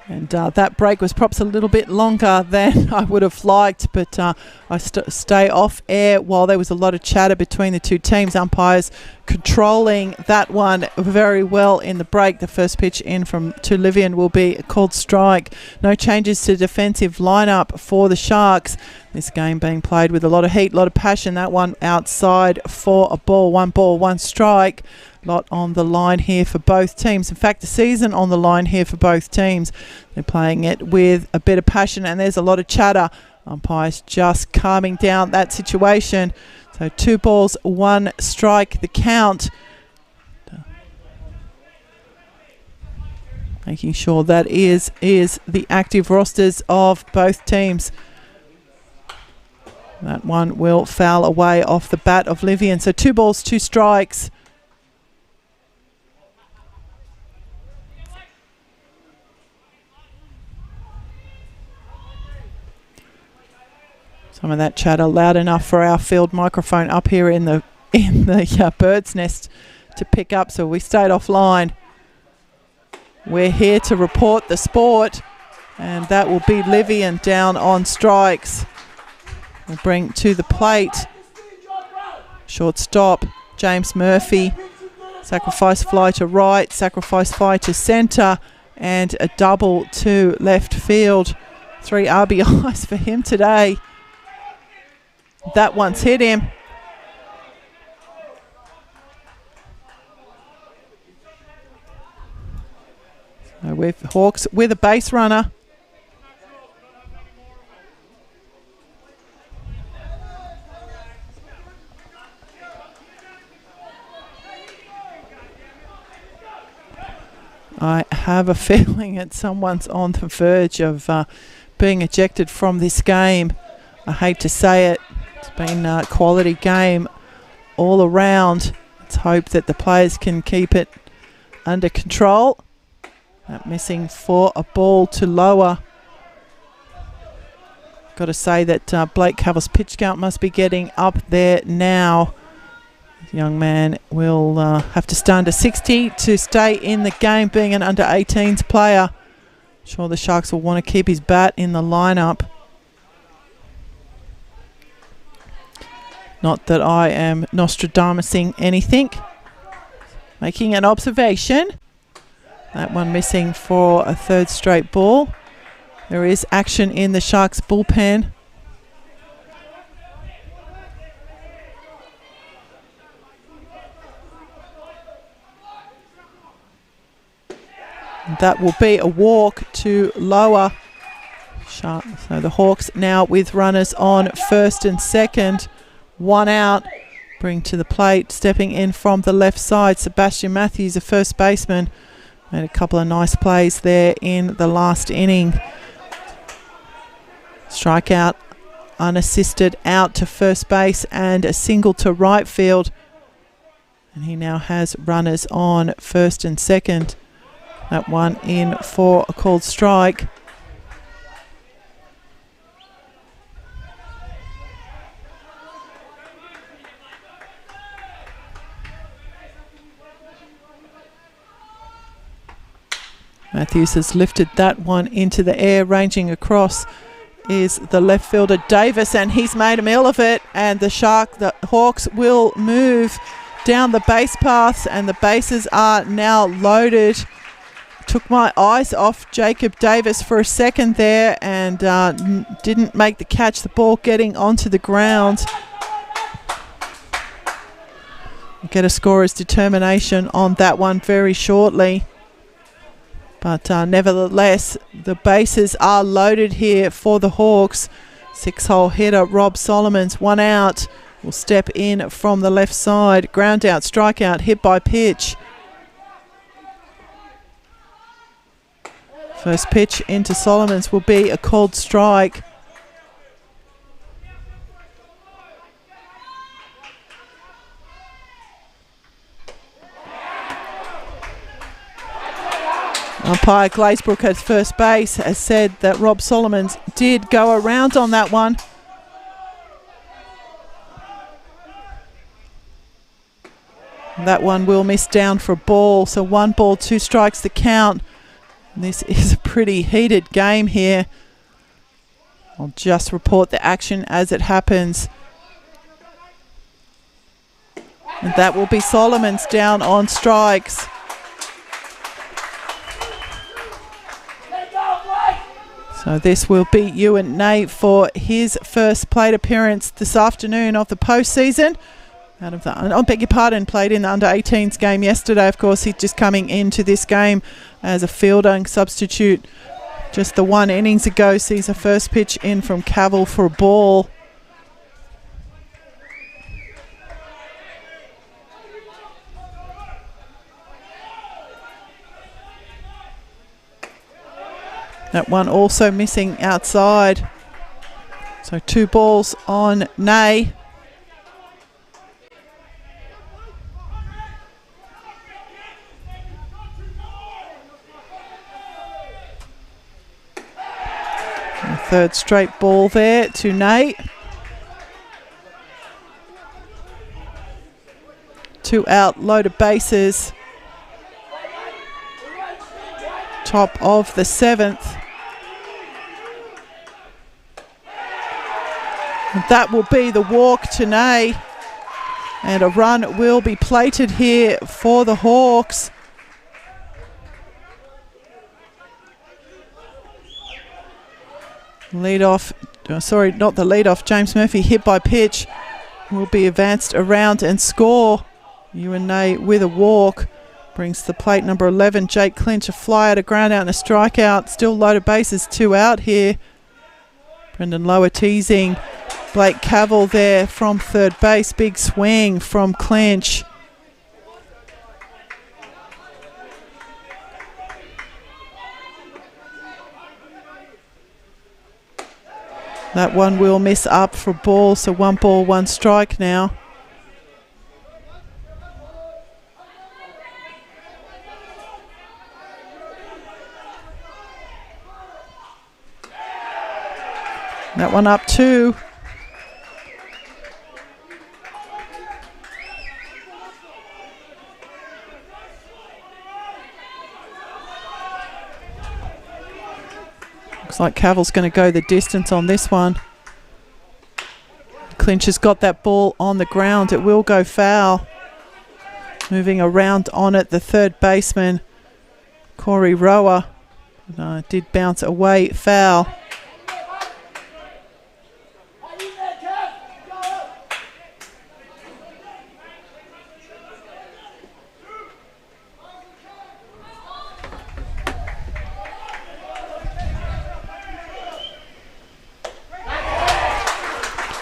Speaker 6: And that break was perhaps a little bit longer than I would have liked, but I stay off air while there was a lot of chatter between the two teams. Umpires controlling that one very well in the break. The first pitch in from to Livian will be a called strike. No changes to defensive lineup for the Sharks. This game being played with a lot of heat, a lot of passion. That one outside for a ball, one strike. Lot on the line here for both teams. In fact, the season on the line here for both teams. They're playing it with a bit of passion, and there's a lot of chatter. Umpires just calming down that situation. So 2 balls, 1 strike, the count. Making sure that is the active rosters of both teams. That one will foul away off the bat of Livian. So 2 balls, 2 strikes. Some of that chatter loud enough for our field microphone up here in the bird's nest to pick up, so we stayed offline. We're here to report the sport, and that will be Livian down on strikes. We'll bring to the plate. Short stop, James Murphy. Sacrifice fly to right, sacrifice fly to centre, and a double to left field. 3 RBIs for him today. That one's hit him. So with Hawks with a base runner. I have a feeling that someone's on the verge of being ejected from this game. I hate to say it. It's been a quality game all around. Let's hope that the players can keep it under control. That missing for a ball to lower. Got to say that Blake Cavill's pitch count must be getting up there now. The young man will have to stay under 60 to stay in the game, being an under 18s player. I'm sure the Sharks will want to keep his bat in the lineup. Not that I am Nostradamusing anything. Making an observation. That one missing for a 3rd straight ball. There is action in the Sharks bullpen. That will be a walk to lower. So the Hawks now with runners on 1st and 2nd. 1 out. Bring to the plate. Stepping in from the left side, Sebastian Matthews, a first baseman. Made a couple of nice plays there in the last inning. Strikeout, unassisted, out to first base and a single to right field. And he now has runners on 1st and 2nd. That one in for a called strike. Matthews has lifted that one into the air. Ranging across is the left fielder Davis, and he's made a meal of it. And the Hawks will move down the base paths, and the bases are now loaded. Took my eyes off Jacob Davis for a second there, and didn't make the catch. The ball getting onto the ground. We'll get a scorer's determination on that one very shortly. But nevertheless, the bases are loaded here for the Hawks. 6-hole hitter Rob Solomons, 1 out, will step in from the left side. Ground out, strikeout, hit by pitch. First pitch into Solomons will be a called strike. Umpire Glazebrook at first base has said that Rob Solomons did go around on that one. That one will miss down for a ball. So 1 ball, 2 strikes the count. This is a pretty heated game here. I'll just report the action as it happens. And that will be Solomon's down on strikes. So this will be Ewan Nay for his first plate appearance this afternoon of the postseason. I beg your pardon, played in the under-18s game yesterday. Of course, he's just coming into this game as a fielding substitute. Just the one innings ago, sees a first pitch in from Cavill for a ball. That one also missing outside. So 2 balls on Nay. A third straight ball there to Nay. 2 out, loaded bases. Top of the 7th. That will be the walk to Nay, and a run will be plated here for the Hawks. James Murphy hit by pitch will be advanced around and score. Ewan Nay with a walk brings the plate number 11, Jake Clinch, a fly out, a ground out and a strikeout. Still loaded bases, 2 out here. Brendan Lower teasing Blake Cavill there from third base. Big swing from Clinch. That one will miss up for ball, so 1 ball, 1 strike now. That one up 2. Looks like Cavill's going to go the distance on this one. Clinch has got that ball on the ground. It will go foul. Moving around on it, the third baseman, Corey Rower, did bounce away, foul.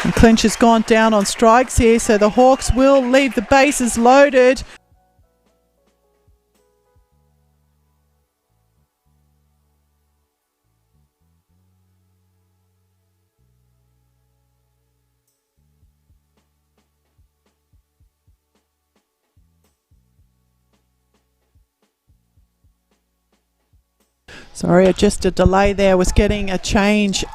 Speaker 6: And Clinch has gone down on strikes here, so the Hawks will leave the bases loaded. Sorry, just a delay there. Was getting a change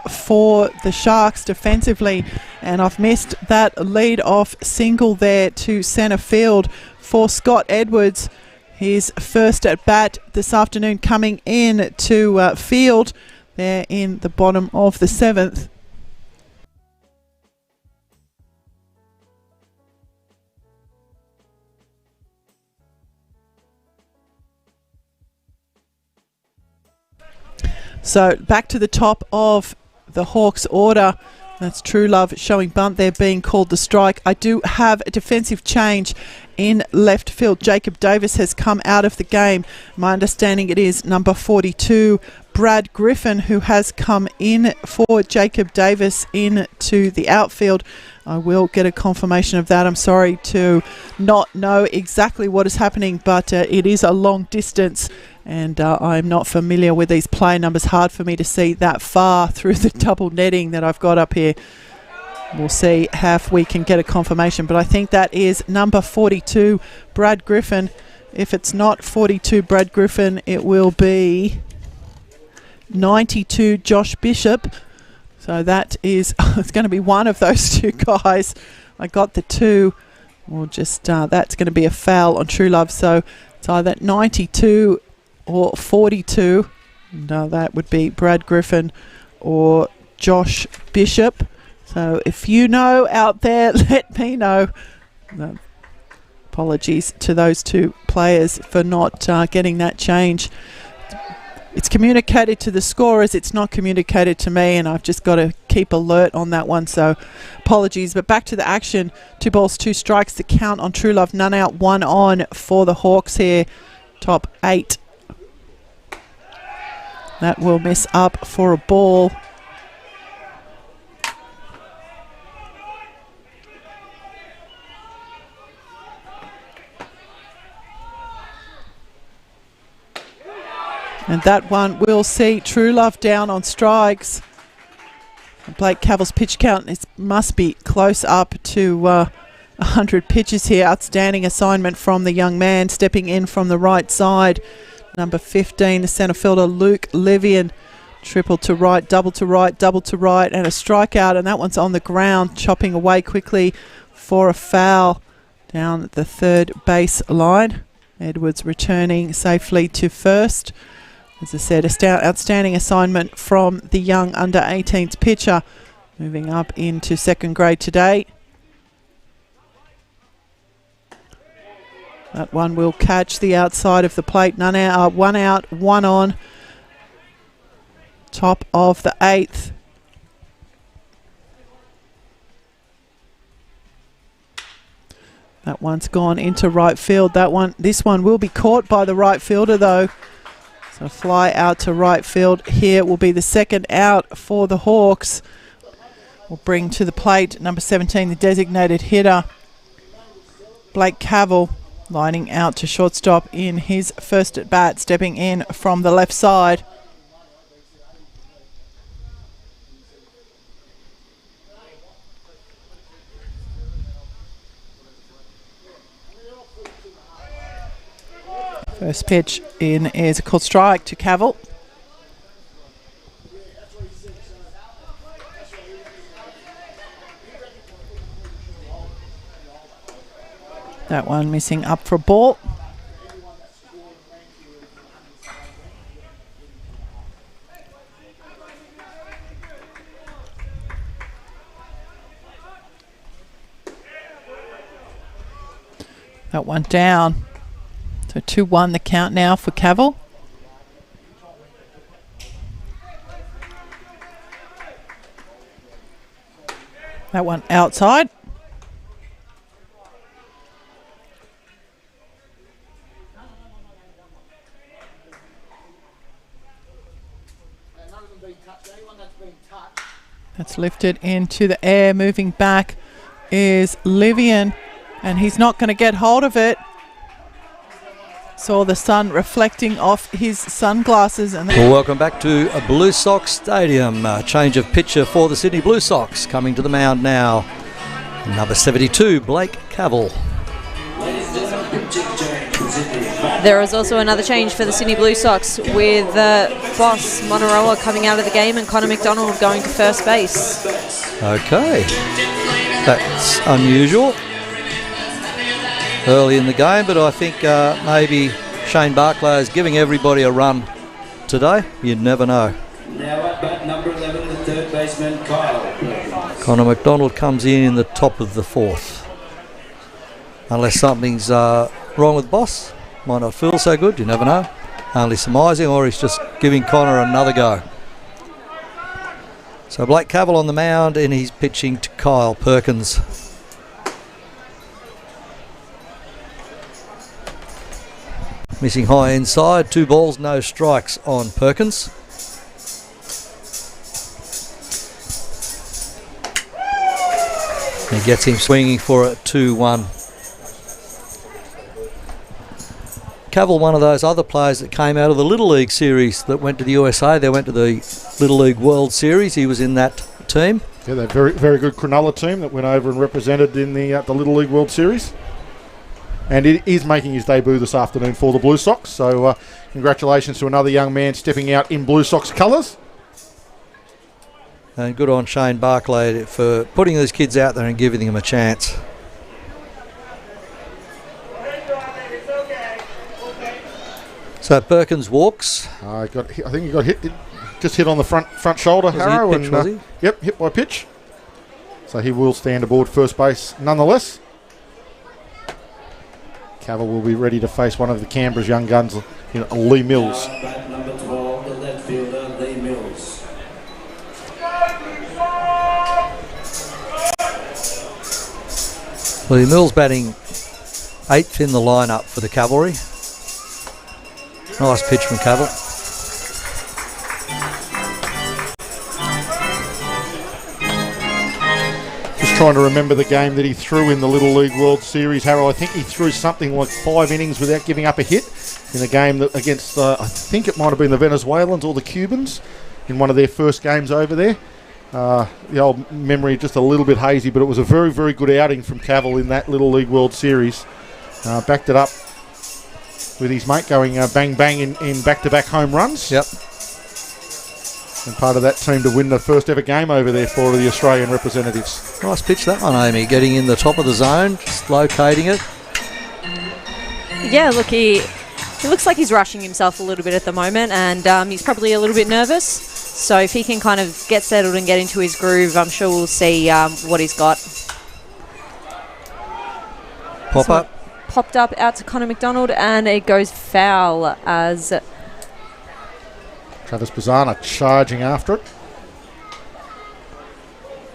Speaker 6: for the Sharks defensively, and I've missed that lead-off single there to centre field for Scott Edwards. His first at bat this afternoon coming in to field there in the bottom of the 7th. So back to the top of the Hawks order. That's True Love showing bunt there, being called the strike. I do have a defensive change in left field. Jacob Davis has come out of the game. My understanding it is number 42, Brad Griffin, who has come in for Jacob Davis into the outfield. I will get a confirmation of that. I'm sorry to not know exactly what is happening, but it is a long distance, and I'm not familiar with these play numbers. Hard for me to see that far through the double netting that I've got up here. We'll see if we can get a confirmation, but I think that is number 42, Brad Griffin. If it's not 42 Brad Griffin, it will be 92 Josh Bishop. So that is, it's going to be one of those two guys. I got the 2. We'll just, that's going to be a foul on True Love. So it's either 92 or 42. No, that would be Brad Griffin or Josh Bishop. So if you know out there, let me know. No, apologies to those two players for not getting that change. It's communicated to the scorers, it's not communicated to me, and I've just got to keep alert on that one, so apologies. But back to the action. 2 balls, 2 strikes to count on True Love. None out, 1 on for the Hawks here. Top 8. That will miss up for a ball. And that one will see True Love down on strikes. Blake Cavill's pitch count must be close up to 100 pitches here. Outstanding assignment from the young man, stepping in from the right side. Number 15, the centre fielder Luke Livian. Triple to right, double to right, double to right, and a strikeout. And that one's on the ground, chopping away quickly for a foul down the third base line. Edwards returning safely to first. As I said, outstanding assignment from the young under-18s pitcher, moving up into second grade today. That one will catch the outside of the plate. None out, 1 out, 1 on. Top of the 8th. That one's gone into right field. This one will be caught by the right fielder though. So fly out to right field here will be the second out for the Hawks. We'll bring to the plate number 17, the designated hitter, Blake Cavill, lining out to shortstop in his first at bat, stepping in from the left side. First pitch in is a called strike to Cavill. That one missing up for a ball. That one down. So 2-1 the count now for Cavill. That one outside. That's lifted into the air. Moving back is Livian, and he's not going to get hold of it. Saw the sun reflecting off his sunglasses. And
Speaker 4: well, welcome back to Blue Sox Stadium. Change of pitcher for the Sydney Blue Sox. Coming to the mound now, number 72, Blake Cavill.
Speaker 7: There is also another change for the Sydney Blue Sox with Boss Monaroa coming out of the game and Connor McDonald going to first base.
Speaker 4: Okay, that's unusual early in the game, but I think maybe Shane Barclay is giving everybody a run today. You never know.
Speaker 8: Now at bat number 11, the third baseman, Kyle.
Speaker 4: Connor McDonald comes in the top of the 4th. Unless something's wrong with Boss. Might not feel so good, you never know. Only surmising, or he's just giving Connor another go. So Blake Cavill on the mound, and he's pitching to Kyle Perkins. Missing high inside, 2 balls, no strikes on Perkins. He gets him swinging for a 2-1. Cavill, one of those other players that came out of the Little League series that went to the USA. They went to the Little League World Series. He was in that team.
Speaker 2: Yeah, that very, very good Cronulla team that went over and represented in the Little League World Series. And he is making his debut this afternoon for the Blue Sox. So congratulations to another young man stepping out in Blue Sox colours.
Speaker 4: And good on Shane Barclay for putting these kids out there and giving them a chance. So Perkins walks.
Speaker 2: I think he got hit. Just hit on the front shoulder,
Speaker 4: Was he
Speaker 2: Harrow.
Speaker 4: hit pitch, was he?
Speaker 2: Yep, hit by pitch. So he will stand aboard first base nonetheless. Cavill will be ready to face one of the Canberra's young guns, Lee Mills.
Speaker 8: Number 12, the left fielder, Lee Mills.
Speaker 4: Lee Mills batting 8th in the lineup for the Cavalry. Nice pitch from Cavill.
Speaker 2: Just trying to remember the game that he threw in the Little League World Series, Harrow. I think he threw something like 5 innings without giving up a hit in a game that against, I think it might have been the Venezuelans or the Cubans in one of their first games over there. The old memory just a little bit hazy, but it was a very, very good outing from Cavill in that Little League World Series. Backed it up with his mate going bang bang in back-to-back home runs.
Speaker 4: Yep.
Speaker 2: And part of that team to win the first ever game over there for the Australian representatives.
Speaker 4: Nice pitch that one, Amy. Getting in the top of the zone, just locating it.
Speaker 7: Yeah, look, he looks like he's rushing himself a little bit at the moment, and he's probably a little bit nervous. So if he can kind of get settled and get into his groove, I'm sure we'll see what he's got.
Speaker 4: Pop up.
Speaker 7: Popped up out to Connor McDonald, and it goes foul as
Speaker 2: Travis Bazzana charging after it.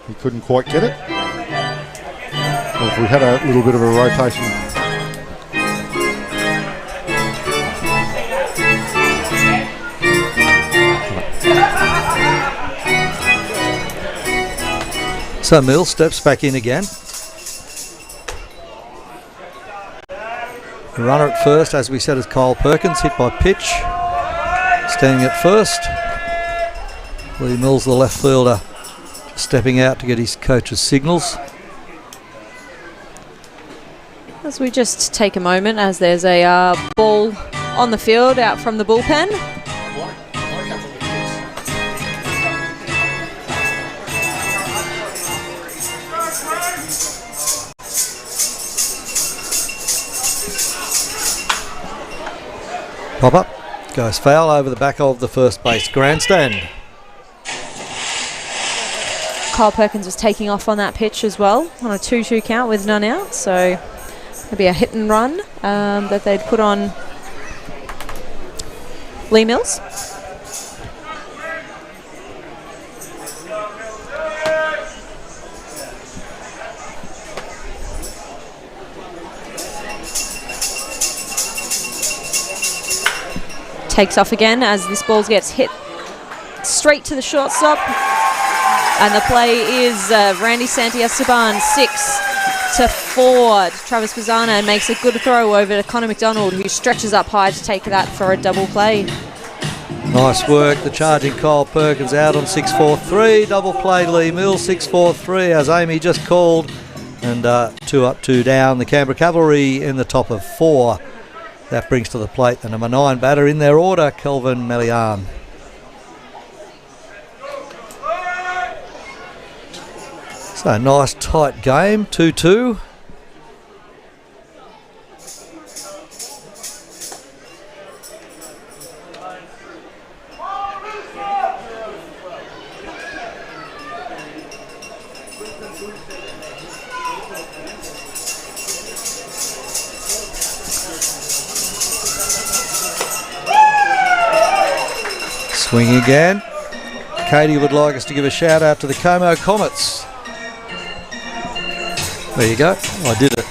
Speaker 2: He couldn't quite get it. Well, if we had a little bit of a rotation.
Speaker 4: So Mills steps back in again. The runner at first, as we said, is Kyle Perkins, hit by pitch. Standing at first. Lee Mills, the left fielder, stepping out to get his coach's signals.
Speaker 7: As we just take a moment, as there's a ball on the field out from the bullpen.
Speaker 4: Pop up. Goes foul over the back of the first base grandstand.
Speaker 7: Kyle Perkins was taking off on that pitch as well, on a 2-2 count with none out. So maybe a hit and run that they'd put on Lee Mills. Takes off again as this ball gets hit straight to the shortstop. And the play is Randy Santiesteban, 6-4 to Travis Bazzana, and makes a good throw over to Connor McDonald, who stretches up high to take that for a double play.
Speaker 4: Nice work. The charging Kyle Perkins out on 6-4-3. Double play Lee Mills, 6-4-3, as Amy just called. And 2 up, 2 down. The Canberra Cavalry in the top of 4. That brings to the plate the number 9 batter in their order, Kelvin Melian. So a nice tight game, 2-2. Swing again. Katie would like us to give a shout out to the Como Comets. There you go. I did it.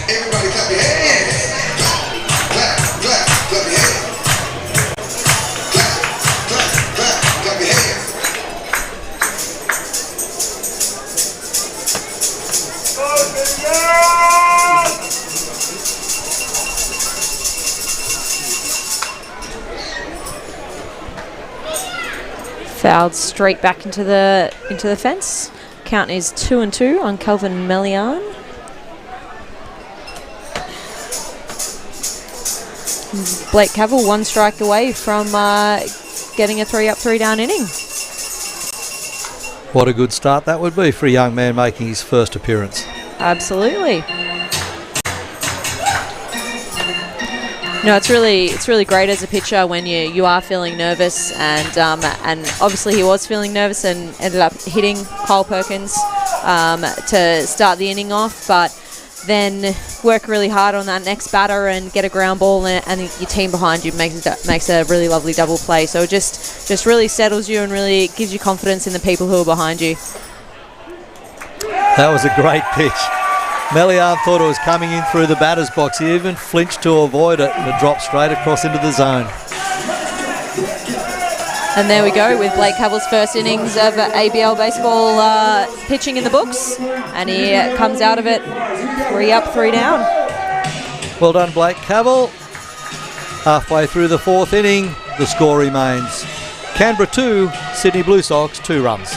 Speaker 9: Everybody clap your hands. Clap, clap, clap your hands. Clap, clap, clap, clap your hands.
Speaker 7: Fouled straight back into the fence. Count is 2-2 on Kelvin Melian. Blake Cavill 1 strike away from getting a 3 up, 3 down inning.
Speaker 4: What a good start that would be for a young man making his first appearance.
Speaker 7: Absolutely. No, it's really great as a pitcher when you are feeling nervous, and obviously he was feeling nervous and ended up hitting Kyle Perkins to start the inning off, but then work really hard on that next batter and get a ground ball, and your team behind you makes a really lovely double play. So it just really settles you and really gives you confidence in the people who are behind you.
Speaker 4: That was a great pitch. Melian thought it was coming in through the batter's box. He even flinched to avoid it, and it dropped straight across into the zone.
Speaker 7: And there we go with Blake Cavill's first innings of ABL baseball pitching in the books, and he comes out of it 3 up, 3 down.
Speaker 4: Well done, Blake Cavill. Halfway through the 4th inning, the score remains Canberra 2, Sydney Blue Sox 2 runs.